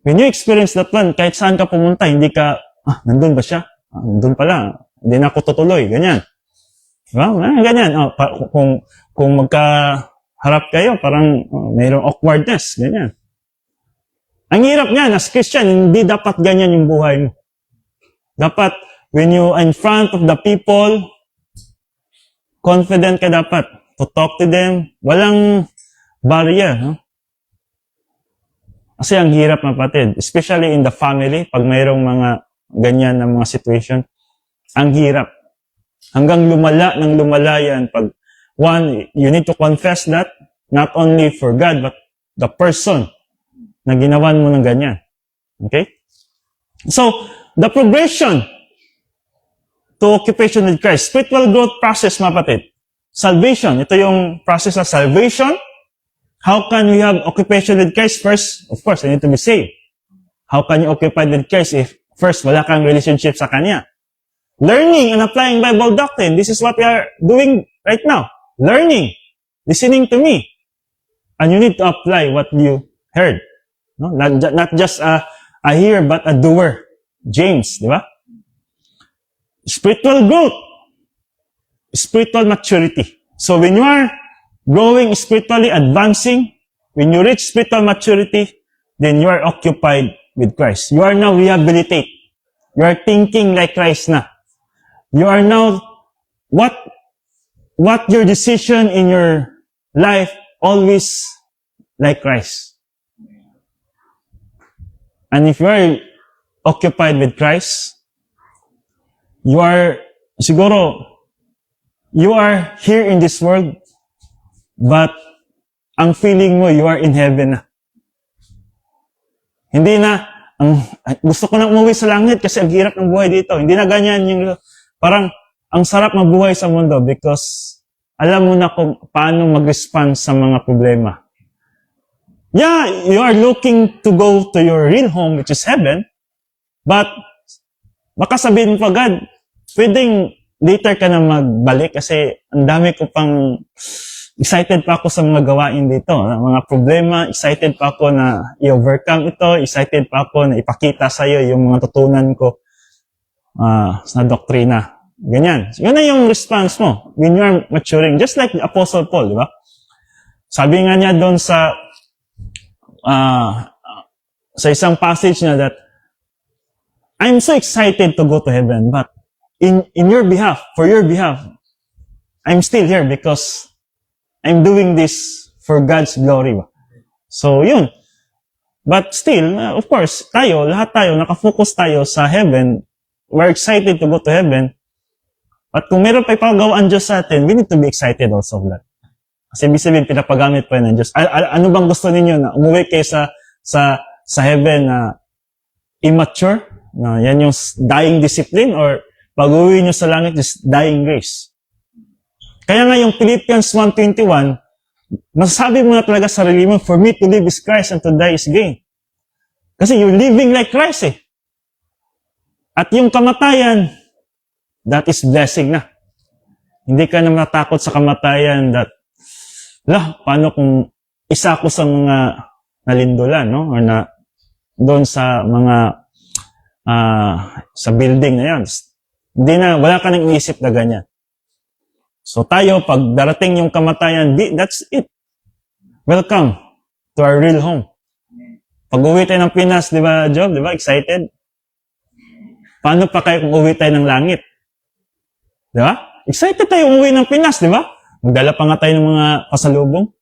When you experience that one, kahit saan ka pumunta, hindi ka, nandun ba siya? Nandun pala. Hindi na ako tutuloy. Ganyan. Diba? Ganyan. Kung magkaharap kayo, parang mayroong awkwardness. Ganyan. Ang hirap niyan, as Christian, hindi dapat ganyan yung buhay mo. Dapat, when you are in front of the people, confident ka dapat to talk to them. Walang barrier. No? Kasi ang hirap, mga kapatid, especially in the family, pag mayroong mga ganyan na mga situation, ang hirap. Hanggang lumala ng lumala yan. Pag, one, you need to confess that, not only for God, but the person na ginawan mo ng ganyan. Okay? So, the progression to occupation with Christ, spiritual growth process, mga kapatid. Salvation, ito yung process of salvation. How can we have occupation with Christ? First, of course, I need to be saved. How can you occupy with Christ if first, wala kang relationship sa Kanya? Learning and applying Bible doctrine. This is what we are doing right now. Learning. Listening to me. And you need to apply what you heard. No? Not just a hearer, but a doer. James, di ba? Spiritual growth. Spiritual maturity. So when you are growing spiritually, advancing, when you reach spiritual maturity, then you are occupied with Christ. You are now rehabilitated. You are thinking like Christ na. You are now, what your decision in your life, always like Christ. And if you are occupied with Christ, you are, siguro, you are here in this world, but ang feeling mo, you are in heaven na. Hindi na, gusto ko na umuwi sa langit kasi ang hirap ng buhay dito. Hindi na ganyan yung, parang, ang sarap mabuhay sa mundo because alam mo na kung paano mag-respond sa mga problema. Yeah, you are looking to go to your real home, which is heaven, but baka sabihin mo pa, God, pwedeng later ka na magbalik kasi ang dami ko pang excited pa ako sa mga gawain dito. Mga problema, excited pa ako na i-overcome ito, excited pa ako na ipakita sa iyo yung mga tutunan ko sa doktrina. Ganyan. So, yun na yung response mo when you are maturing. Just like the Apostle Paul, di ba? Sabi nga niya doon sa isang passage na that I'm so excited to go to heaven, but in your behalf, for your behalf, I'm still here because I'm doing this for God's glory. So, yun. But still, of course, lahat tayo, nakafocus tayo sa heaven. We're excited to go to heaven. But kung meron pa ipagawaan Diyos sa atin, we need to be excited also of that. Kasi ibig sabihin, pinapagamit pa yun ng Diyos. Ano bang gusto ninyo na umuwi kayo sa heaven na immature? Na yan yung dying discipline, or pag-uwi nyo sa langit is dying grace. Kaya nga yung Philippians 1:21, masasabi mo na talaga sa sarili mo, for me to live is Christ and to die is gain. Kasi you're living like Christ eh. At yung kamatayan, that is blessing na. Hindi ka na matakot sa kamatayan that, paano kung isa ko sa mga nalindulan, no? Or na doon sa mga sa building na yan. Wala ka nang iisip na ganyan. So tayo, pag darating yung kamatayan, that's it. Welcome to our real home. Pag uwi tayo ng Pinas, di ba, Job? Di ba? Excited? Paano pa kayo kung uwi tayo ng langit? Di ba? Excited tayo umuwi ng Pinas, di ba? Magdala pa nga tayo ng mga pasalubong.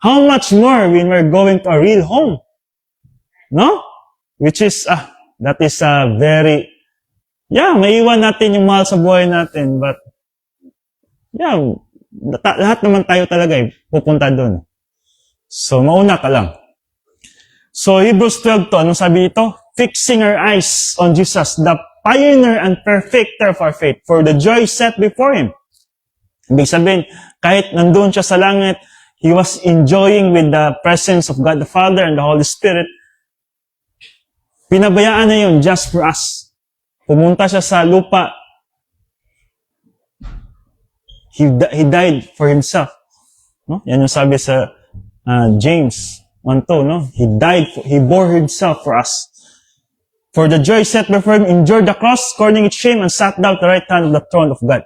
How much more when we're going to a real home? No? Which is, that is very, maiwan natin yung mahal sa buhay natin, but, lahat naman tayo talaga pupunta doon. So, mauna ka lang. So, Hebrews 12 to, anong sabi ito? Fixing our eyes on Jesus, the pioneer and perfecter of our faith, for the joy set before Him. Ibig sabihin, kahit nandun siya sa langit, He was enjoying with the presence of God the Father and the Holy Spirit. Pinabayaan na yun just for us. Pumunta siya sa lupa. He died for Himself. No? Yan yung sabi sa James 1:2, no? He bore Himself for us. For the joy set before Him, endured the cross, scorning its shame, and sat down at the right hand of the throne of God.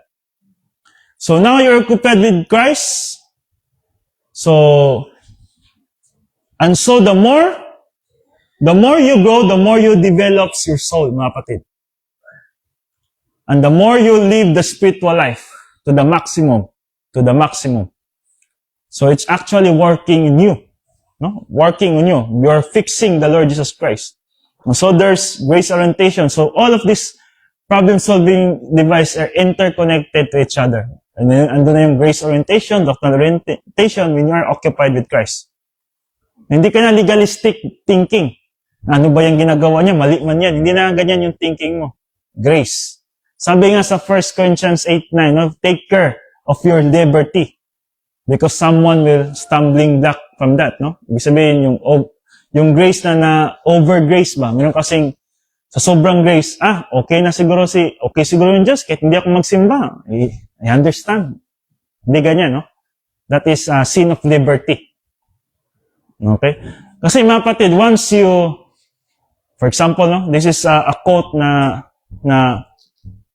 So now you're occupied with Christ. So the more you grow, the more you develop your soul, mga kapatid. And the more you live the spiritual life to the maximum. So it's actually working in you. No? Working on you. You're fixing the Lord Jesus Christ. And so there's grace orientation. So all of these problem-solving devices are interconnected to each other. And then, andun na yung grace orientation, doctrinal orientation when you are occupied with Christ. Hindi ka na legalistic thinking. Ano ba yung ginagawa niya? Mali man yan. Hindi na ganyan yung thinking mo. Grace. Sabi nga sa 1 Corinthians 8:9, no? Take care of your liberty because someone will stumbling block from that, no? Ibig sabihin, yung grace na over grace ba? Meron kasing sa sobrang grace, okay siguro yung Diyos kahit hindi ako magsimba. I understand. Hindi ganyan, no? That is sin of liberty. Okay? Kasi mga kapatid, once you, for example, no, this is a quote na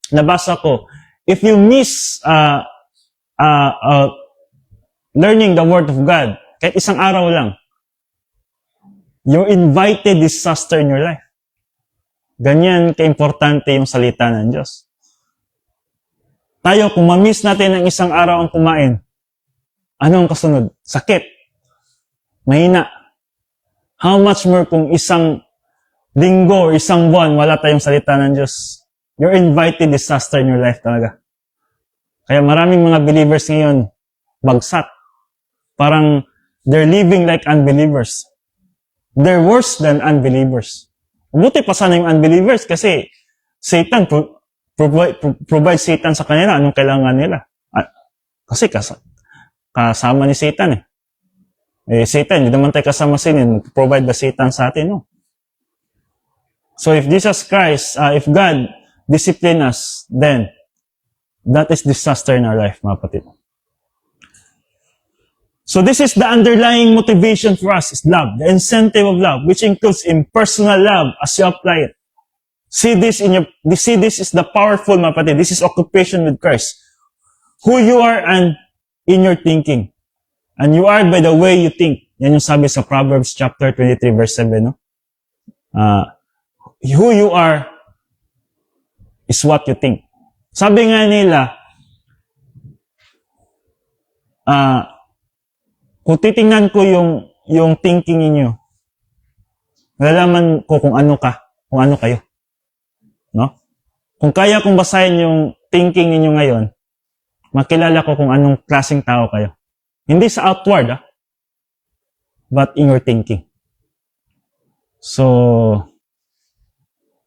nabasa ko. If you miss learning the Word of God, kahit isang araw lang, you invited disaster in your life. Ganyan ka-importante yung salita ng Diyos. Tayo, kung ma-miss natin ang isang araw ang kumain, ano ang kasunod? Sakit. Mahina. How much more kung isang linggo or isang buwan wala tayong salita ng Diyos? You're invited disaster in your life talaga. Kaya maraming mga believers ngayon, bagsak. Parang they're living like unbelievers. They're worse than unbelievers. Buti pa sana yung unbelievers kasi Satan, provide Satan sa kanila anong kailangan nila. Kasi kasama ni Satan eh. Satan, hindi naman tayo kasama sa inyo. Provide ba Satan sa atin? No. So if Jesus Christ, if God discipline us, then that is disaster in our life, mga kapatid. So this is the underlying motivation for us, is love, the incentive of love, which includes impersonal love as you apply it. See this is the powerful, mga kapatid. This is occupation with Christ. Who you are and in your thinking. And you are by the way you think. Yan yung sabi sa Proverbs chapter 23 verse 7, no? Who you are is what you think. Sabi nga nila, kung titingnan ko yung thinking ninyo, nalalaman ko kung ano kayo. No? Kung kaya kong basahin yung thinking ninyo ngayon, makilala ko kung anong klaseng tao kayo. Hindi sa outward, but in your thinking. So,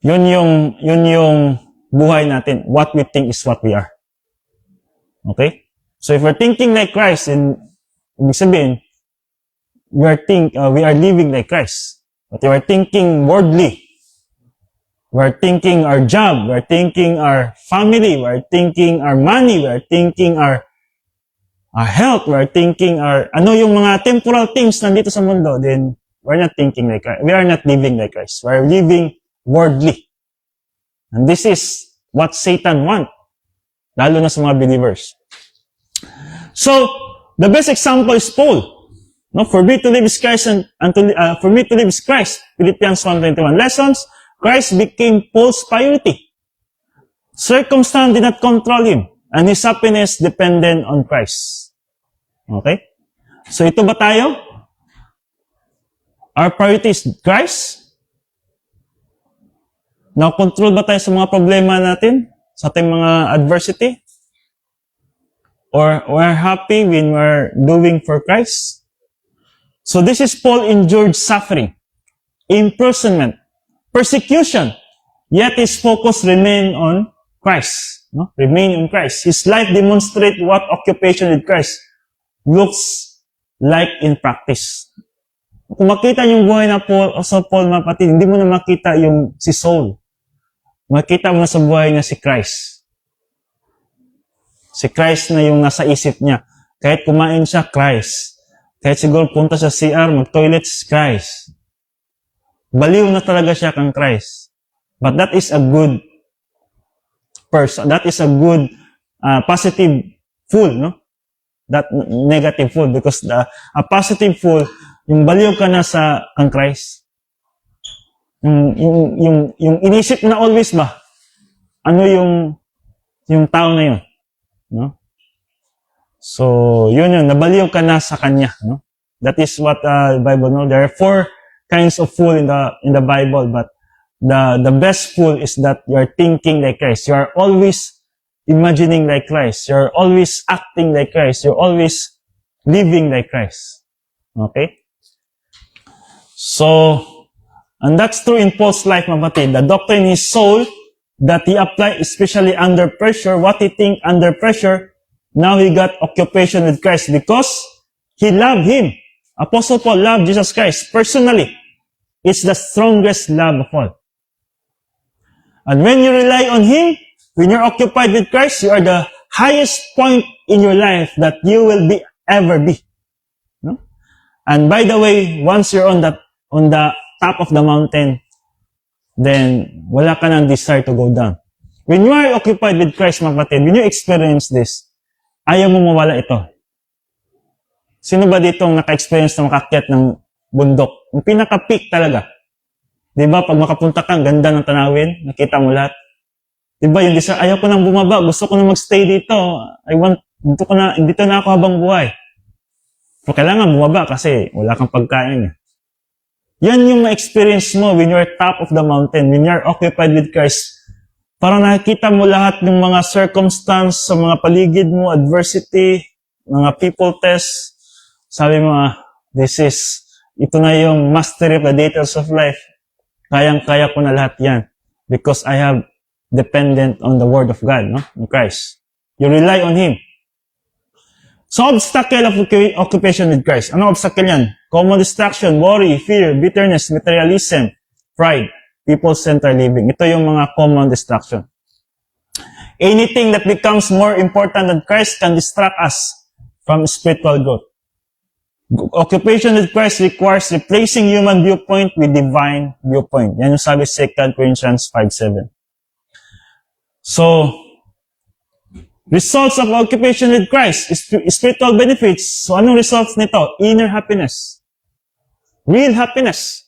yun yung buhay natin. What we think is what we are. Okay? So, if we're thinking like Christ, and ibig sabihin, we are living like Christ. But we are thinking worldly. We are thinking our job. We are thinking our family. We are thinking our money. We are thinking our health. We are thinking yung mga temporal things nandito sa mundo, then we're not thinking like Christ. We are not living like Christ. We are living worldly. And this is what Satan wants. Lalo na sa mga believers. So, the best example is Paul. No, for me to live is Christ for me to live is Christ. Philippians 1:21. Lessons, Christ became Paul's priority. Circumstance did not control him, and his happiness depended on Christ. Okay? So ito ba tayo? Our priority is Christ? Now-control ba tayo sa mga problema natin? Sa ating mga adversity? Or we're happy when we're doing for Christ? So this is Paul endured suffering, imprisonment, persecution, yet his focus remained on Christ. No? Remain on Christ. His life demonstrates what occupation with Christ looks like in practice. Kung makita yung buhay na Paul, mga kapatid, hindi mo na makita yung si Saul. Makita mo na sa buhay niya si Christ. Si Christ na yung nasa isip niya. Kahit kumain siya, Christ. Kahit siguro punta sa CR, mag-toilet, Christ. Baliw na talaga siya kang Christ. But that is a good person. That is a good positive fool, no? That negative fool. Because a positive fool, yung baliw ka na sa kang Christ. Yung inisip na always ba? Ano yung tao na yun? No? So, yun, nabaliw ka na sa kanya, no? That is what the Bible knows. There are 4 kinds of fool in the Bible, but the best fool is that you are thinking like Christ. You are always imagining like Christ. You are always acting like Christ. You're always living like Christ. Okay? So, and that's true in Paul's life, mga kapatid. The doctrine is soul that he applied, especially under pressure. What he think under pressure, now he got occupation with Christ because he loved him. Apostle Paul loved Jesus Christ personally. It's the strongest love of all. And when you rely on him, when you're occupied with Christ, you are the highest point in your life that you will ever be. No? And by the way, once you're on the top of the mountain, then wala ka nang desire to go down. When you are occupied with Christ, mga kapatid, when you experience this, ayaw mo mawala ito. Sino ba ditong naka-experience na makakyat ng bundok? Yung pinaka-peak talaga. Diba? Pag makapunta ka, ganda ng tanawin, nakita mo lahat. Diba? Yung desire, ayaw ko nang bumaba, gusto ko na magstay dito. Dito na ako habang buhay. Pero kailangan bumaba kasi wala kang pagkain. Yan yung ma-experience mo when you're top of the mountain, when you're occupied with Christ. Parang nakikita mo lahat ng mga circumstance sa mga paligid mo, adversity, mga people test. Sabi mo, ito na yung mastery of the details of life. Kayang-kaya ko na lahat yan. Because I have dependent on the Word of God, no? In Christ. You rely on Him. So, obstacle of occupation with Christ. Ano obstacle yan? Common distraction, worry, fear, bitterness, materialism, pride, people-centered living. Ito yung mga common distraction. Anything that becomes more important than Christ can distract us from spiritual growth. Occupation with Christ requires replacing human viewpoint with divine viewpoint. Yan yung sabi 2 Corinthians 5:7. So, results of occupation with Christ is spiritual benefits. So, anong results nito? Inner happiness. Real happiness.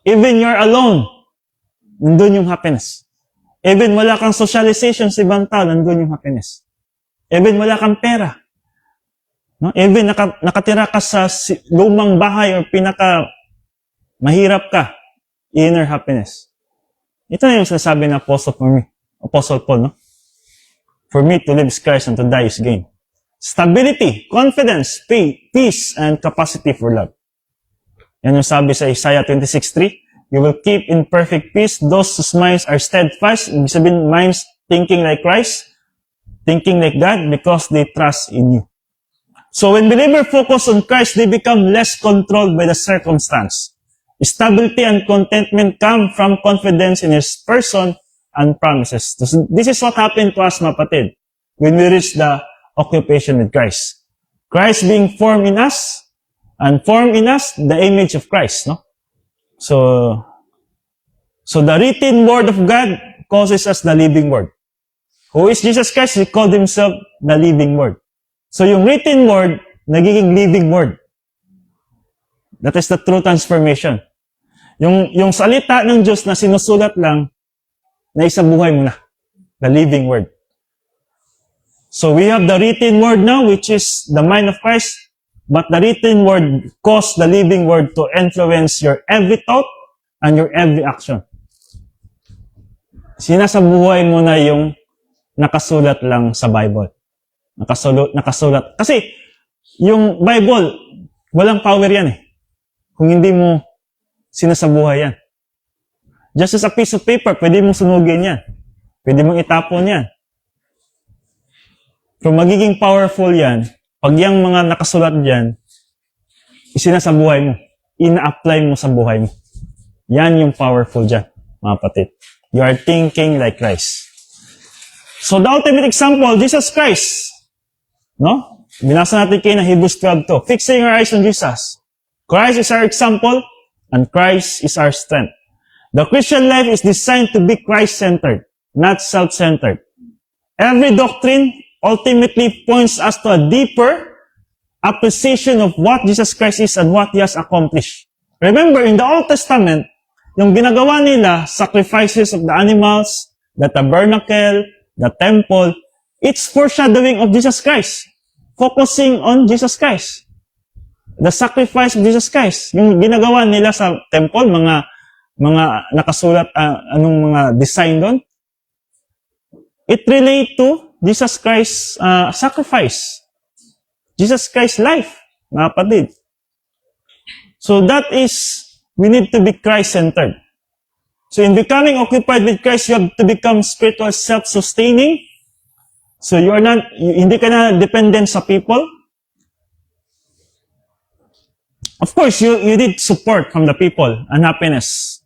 Even you're alone, nandun yung happiness. Even wala kang socialization sa ibang tao, nandun yung happiness. Even wala kang pera. No? Even nakatira ka sa lumang bahay o mahirap ka, inner happiness. Ito na yung sinasabi ng Apostle Paul, no? For me to live is Christ and to die is gain. Stability, confidence, peace, and capacity for love. Yan yung sabi sa Isaiah 26:3. You will keep in perfect peace those whose minds are steadfast. Ibig sabihin, minds thinking like Christ, thinking like God, because they trust in you. So when believers focus on Christ, they become less controlled by the circumstance. Stability and contentment come from confidence in His person and promises. This is what happened to us, mapatid, when we reach the occupation with Christ. Christ being formed in us, and formed in us the image of Christ, no? So the written word of God causes us the living word. Who is Jesus Christ? He called Himself the living word. So yung written word, nagiging living word. That is the true transformation. Yung salita ng Diyos na sinusulat lang, na isabuhay mo na. The living word. So we have the written word now, which is the mind of Christ, but the written word causes the living word to influence your every thought and your every action. Sinasabuhay mo na yung nakasulat lang sa Bible. Nakasulat. Kasi, yung Bible, walang power yan eh. Kung hindi mo sinasabuhay yan. Just as a piece of paper, pwede mong sunugin yan. Pwede mong itapon yan. Kung magiging powerful yan, pag yung mga nakasulat dyan, isinasabuhay mo. Ina-apply mo sa buhay mo. Yan yung powerful dyan, mga kapatid. You are thinking like Christ. So the ultimate example, Jesus Christ. No? Binasa natin kayo na Hebrews 12:2. Fixing our eyes on Jesus. Christ is our example, and Christ is our strength. The Christian life is designed to be Christ-centered, not self-centered. Every doctrine ultimately points us to a deeper appreciation of what Jesus Christ is and what He has accomplished. Remember, in the Old Testament, yung ginagawa nila, sacrifices of the animals, the tabernacle, the temple, it's foreshadowing of Jesus Christ. Focusing on Jesus Christ. The sacrifice of Jesus Christ. Yung ginagawa nila sa temple, mga nakasulat, anong mga design doon, it relate to Jesus Christ's sacrifice. Jesus Christ's life, mga kapatid. So that is, we need to be Christ-centered. So in becoming occupied with Christ, you have to become spiritual self-sustaining. So hindi ka na dependent sa people. Of course, you need support from the people, and happiness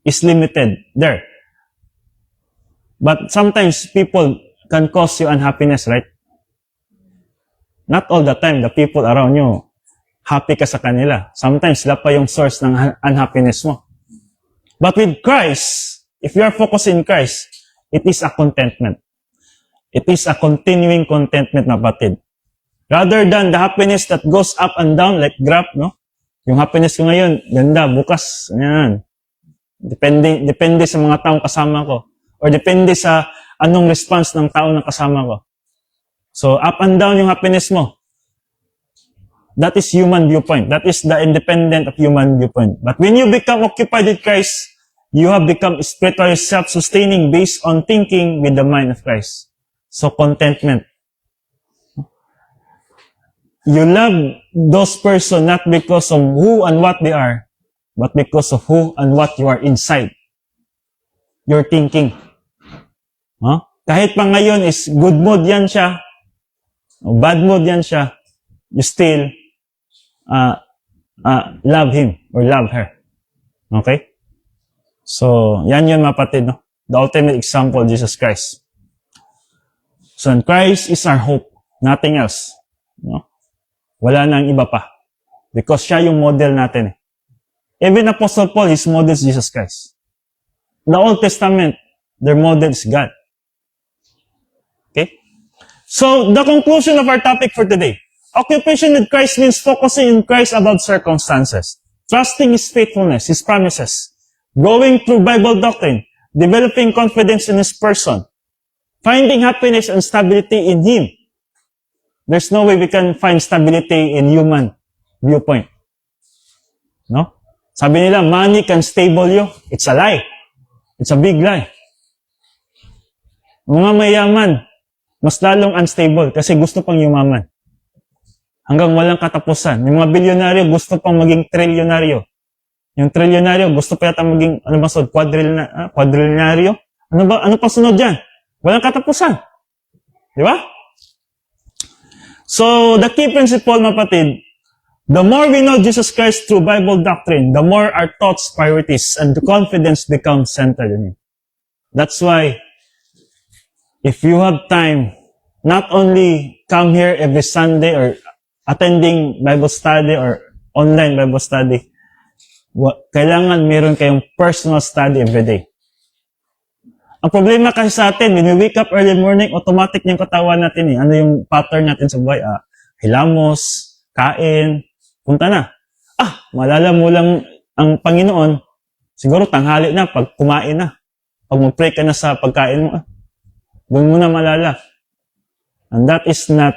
is limited there. But sometimes people can cause you unhappiness, right? Not all the time, the people around you, happy ka sa kanila. Sometimes sila pa yung source ng unhappiness mo. But with Christ, if you are focused in Christ, it is a contentment. It is a continuing contentment, na batid. Rather than the happiness that goes up and down like graph, no? Yung happiness ko ngayon, ganda, bukas, yan. Depende sa mga taong kasama ko. Or depende sa anong response ng tao na kasama ko. So, up and down yung happiness mo. That is human viewpoint. That is the independent of human viewpoint. But when you become occupied with Christ, you have become spiritually self-sustaining based on thinking with the mind of Christ. So, contentment. You love those person not because of who and what they are, but because of who and what you are inside. Your thinking. Huh? Kahit pa ngayon is good mood yan siya, bad mood yan siya, you still love him or love her. Okay? So, yan yun mapatid, no? The ultimate example, Jesus Christ. So, Christ is our hope. Nothing else. No? Wala nang iba pa. Because siya yung model natin. Even Apostle Paul, his model is Jesus Christ. The Old Testament, their model is God. Okay? So, the conclusion of our topic for today. Occupation with Christ means focusing in Christ above circumstances. Trusting His faithfulness, His promises. Growing through Bible doctrine. Developing confidence in His person. Finding happiness and stability in Him. There's no way we can find stability in human viewpoint. No? Sabi nila, money can stable you. It's a lie. It's a big lie. Mga mayaman, mas lalong unstable kasi gusto pang yumaman. Hanggang walang katapusan. Yung mga bilyonaryo gusto pang maging trilyonaryo. Yung trilyonaryo gusto pa yata maging, ano ba sunod? Quadrilyonaryo? Ano pa sunod dyan? Walang katapusan. Di ba? So, the key principle, mapatid, the more we know Jesus Christ through Bible doctrine, the more our thoughts, priorities, and confidence become centered in Him. That's why, if you have time, not only come here every Sunday or attending Bible study or online Bible study, kailangan meron kayong personal study every day. Ang problema kasi sa atin, when we wake up early morning, automatic yung katawan natin eh. Ano yung pattern natin sa buhay? Hilamos, kain, punta na. Malala mo lang ang Panginoon, siguro tanghali na, pag kumain na. Pag mag-pray ka na sa pagkain mo, doon mo na malala. And that is not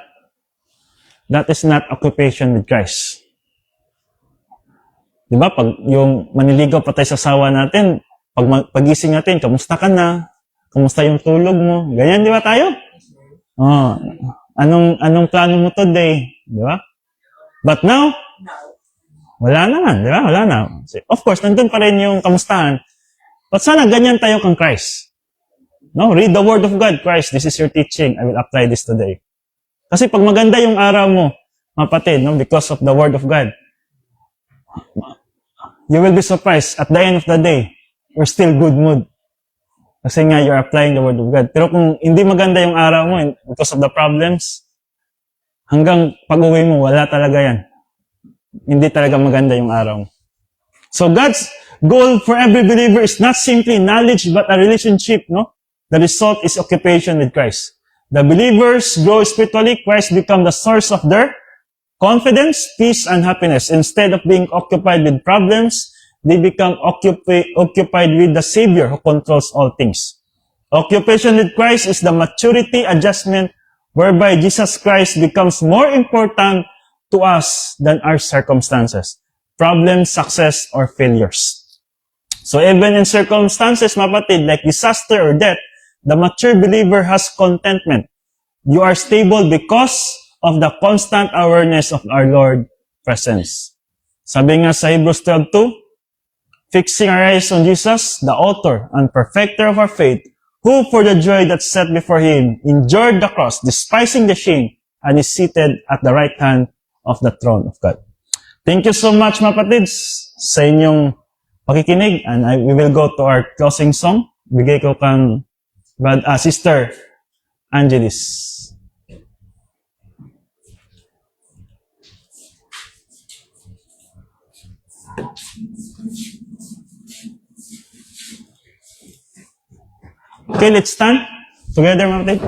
occupation with Christ. Diba? Pag yung maniligaw pa tayo sa asawa natin, pagising natin, kamusta ka na? Kamusta yung tulog mo? Ganyan, di ba tayo? Anong plano mo today? Di ba? But now, wala naman, di ba? Wala na. Of course, nandun pa rin yung kamustahan. But sana ganyan tayo kang Christ. No? Read the Word of God. Christ, this is your teaching. I will apply this today. Kasi pag maganda yung araw mo, mapatid, no? Because of the Word of God, you will be surprised at the end of the day, you're still good mood. Kasi nga, you're applying the Word of God. Pero kung hindi maganda yung araw mo, because of the problems, hanggang pag-uwi mo, wala talaga yan. Hindi talaga maganda yung araw mo. So God's goal for every believer is not simply knowledge, but a relationship, no? The result is occupation with Christ. The believers grow spiritually, Christ becomes the source of their confidence, peace, and happiness. Instead of being occupied with problems, they become occupied with the Savior who controls all things. Occupation with Christ is the maturity adjustment whereby Jesus Christ becomes more important to us than our circumstances, problems, success, or failures. So even in circumstances, mapatid, like disaster or death, the mature believer has contentment. You are stable because of the constant awareness of our Lord's presence. Sabi nga sa Hebrews 12:2, fixing our eyes on Jesus, the author and perfecter of our faith, who for the joy that set before Him endured the cross, despising the shame, and is seated at the right hand of the throne of God. Thank you so much, mapatids, sa inyong pakikinig, and we will go to our closing song. Bigay ko kang Sister Angelis. Okay, let's stand together, mga kapatid.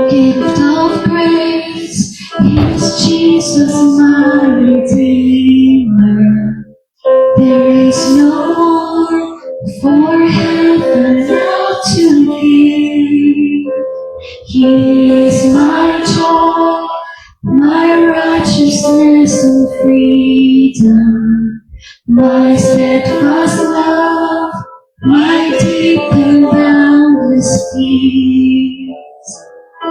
Gift of grace is Jesus, my Redeemer. There is no more for Him. He is my joy, my righteousness and freedom, my steadfast love, my deep and boundless peace.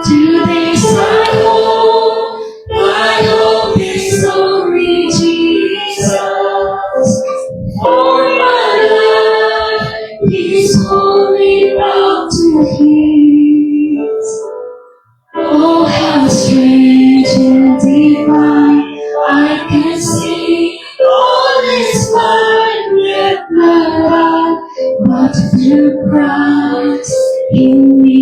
To this I hold, my hope is only Jesus. For my life is wholly bound to His. Oh, how strange and divine, I can see all is fine, yet not I, but through Christ in me.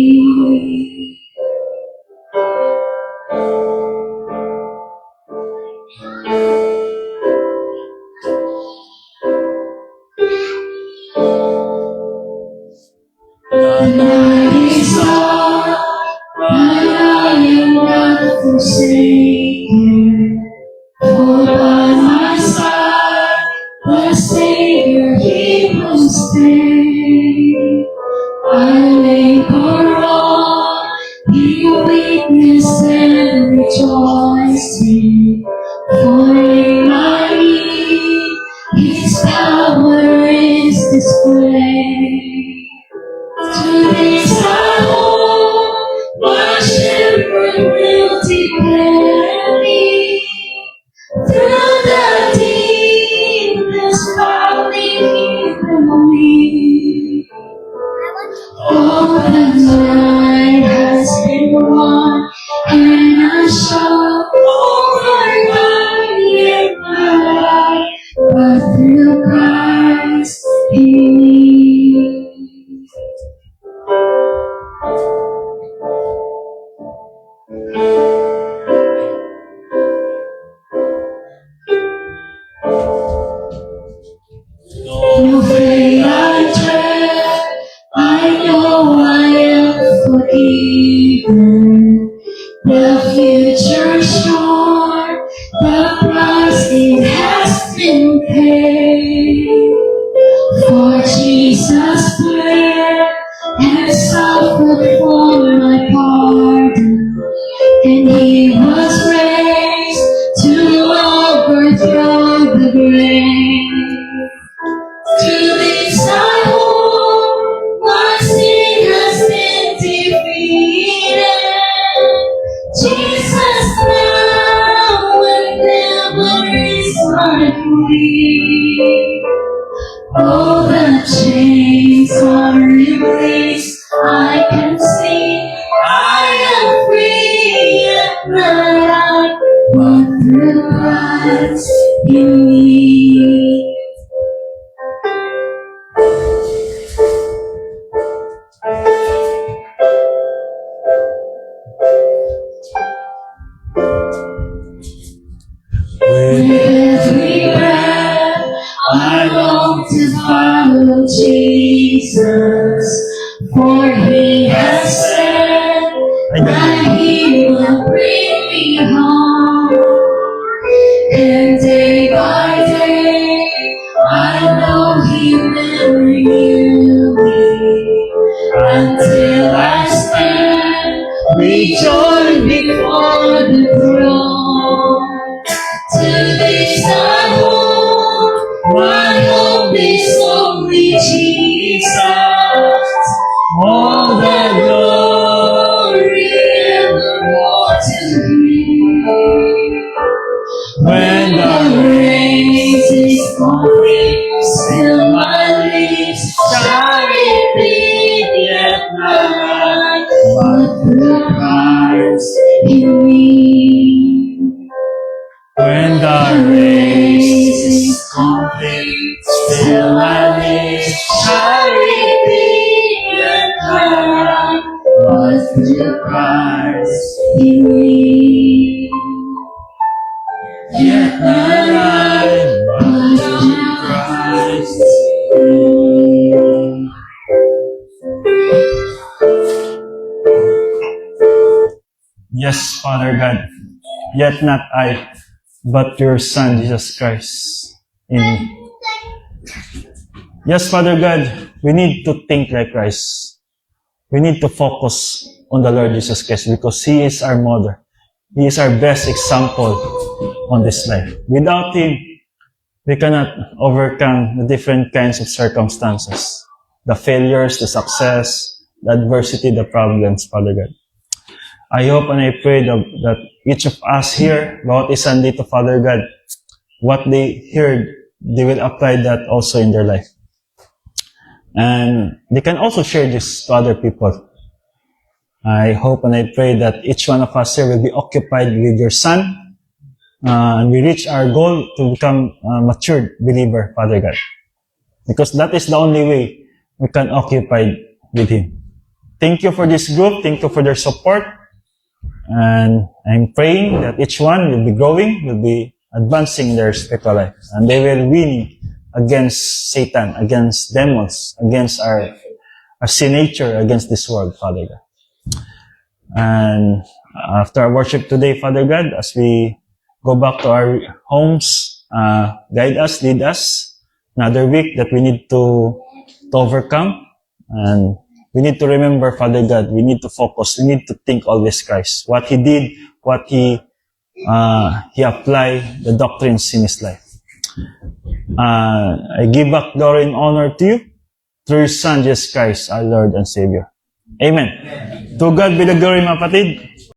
The night is dark, but I am not forsaken. For by my side, the Savior He will stay. I labor on in weakness and rejoicing. For in my need, His power is displayed. To this I hold, my shepherd will defend me. Through the deepest valley He will lead. Oh, the night has been won, and I shall overcome yet not I, but through Christ in me. No fear I dread, I know I am forgiven. The future sure, the price it has been paid. For Jesus bled and suffered for my pardon, and He was raised to overthrow the grave. To this I hold, my sin has been defeated. Jesus now and never is my plea. Oh, the chains are released, I can see I am free at night, but through Christ in me. With every breath, I long to follow Jesus, for He has said that He will bring me home. And day by day, I know He will renew me, until I stand rejoiced before the throne. To this I hold, my hope is only Jesus. All the glory evermore to Him. When the race is complete, still my lips shall repeat, yet not I, but through Christ in me. When the race is complete, still my lips shall repeat, yet not I, but through Christ in me. Yet not I, but through Christ in me. Yes, Father God, yet not I, but your Son, Jesus Christ, in me. Yes, Father God, we need to think like Christ. We need to focus on the Lord Jesus Christ because He is our model. He is our best example on this life. Without Him, we cannot overcome the different kinds of circumstances. The failures, the success, the adversity, the problems, Father God. I hope and I pray that each of us here, bawat isa dito, Father God, what they heard, they will apply that also in their life. And they can also share this to other people. I hope and I pray that each one of us here will be occupied with your Son, and we reach our goal to become a matured believer, Father God. Because that is the only way we can occupy with Him. Thank you for this group. Thank you for their support. And I'm praying that each one will be growing, will be advancing their spiritual life. And they will win against Satan, against demons, against our sin nature, against this world, Father God. And after our worship today, Father God, as we go back to our homes, guide us, lead us. Another week that we need to overcome. And we need to remember, Father God, we need to focus, we need to think always Christ. What He did, what He applied, the doctrines in His life. I give back glory and honor to you through Your Son, Jesus Christ, our Lord and Savior. Amen. To God be the glory, mga kapatid.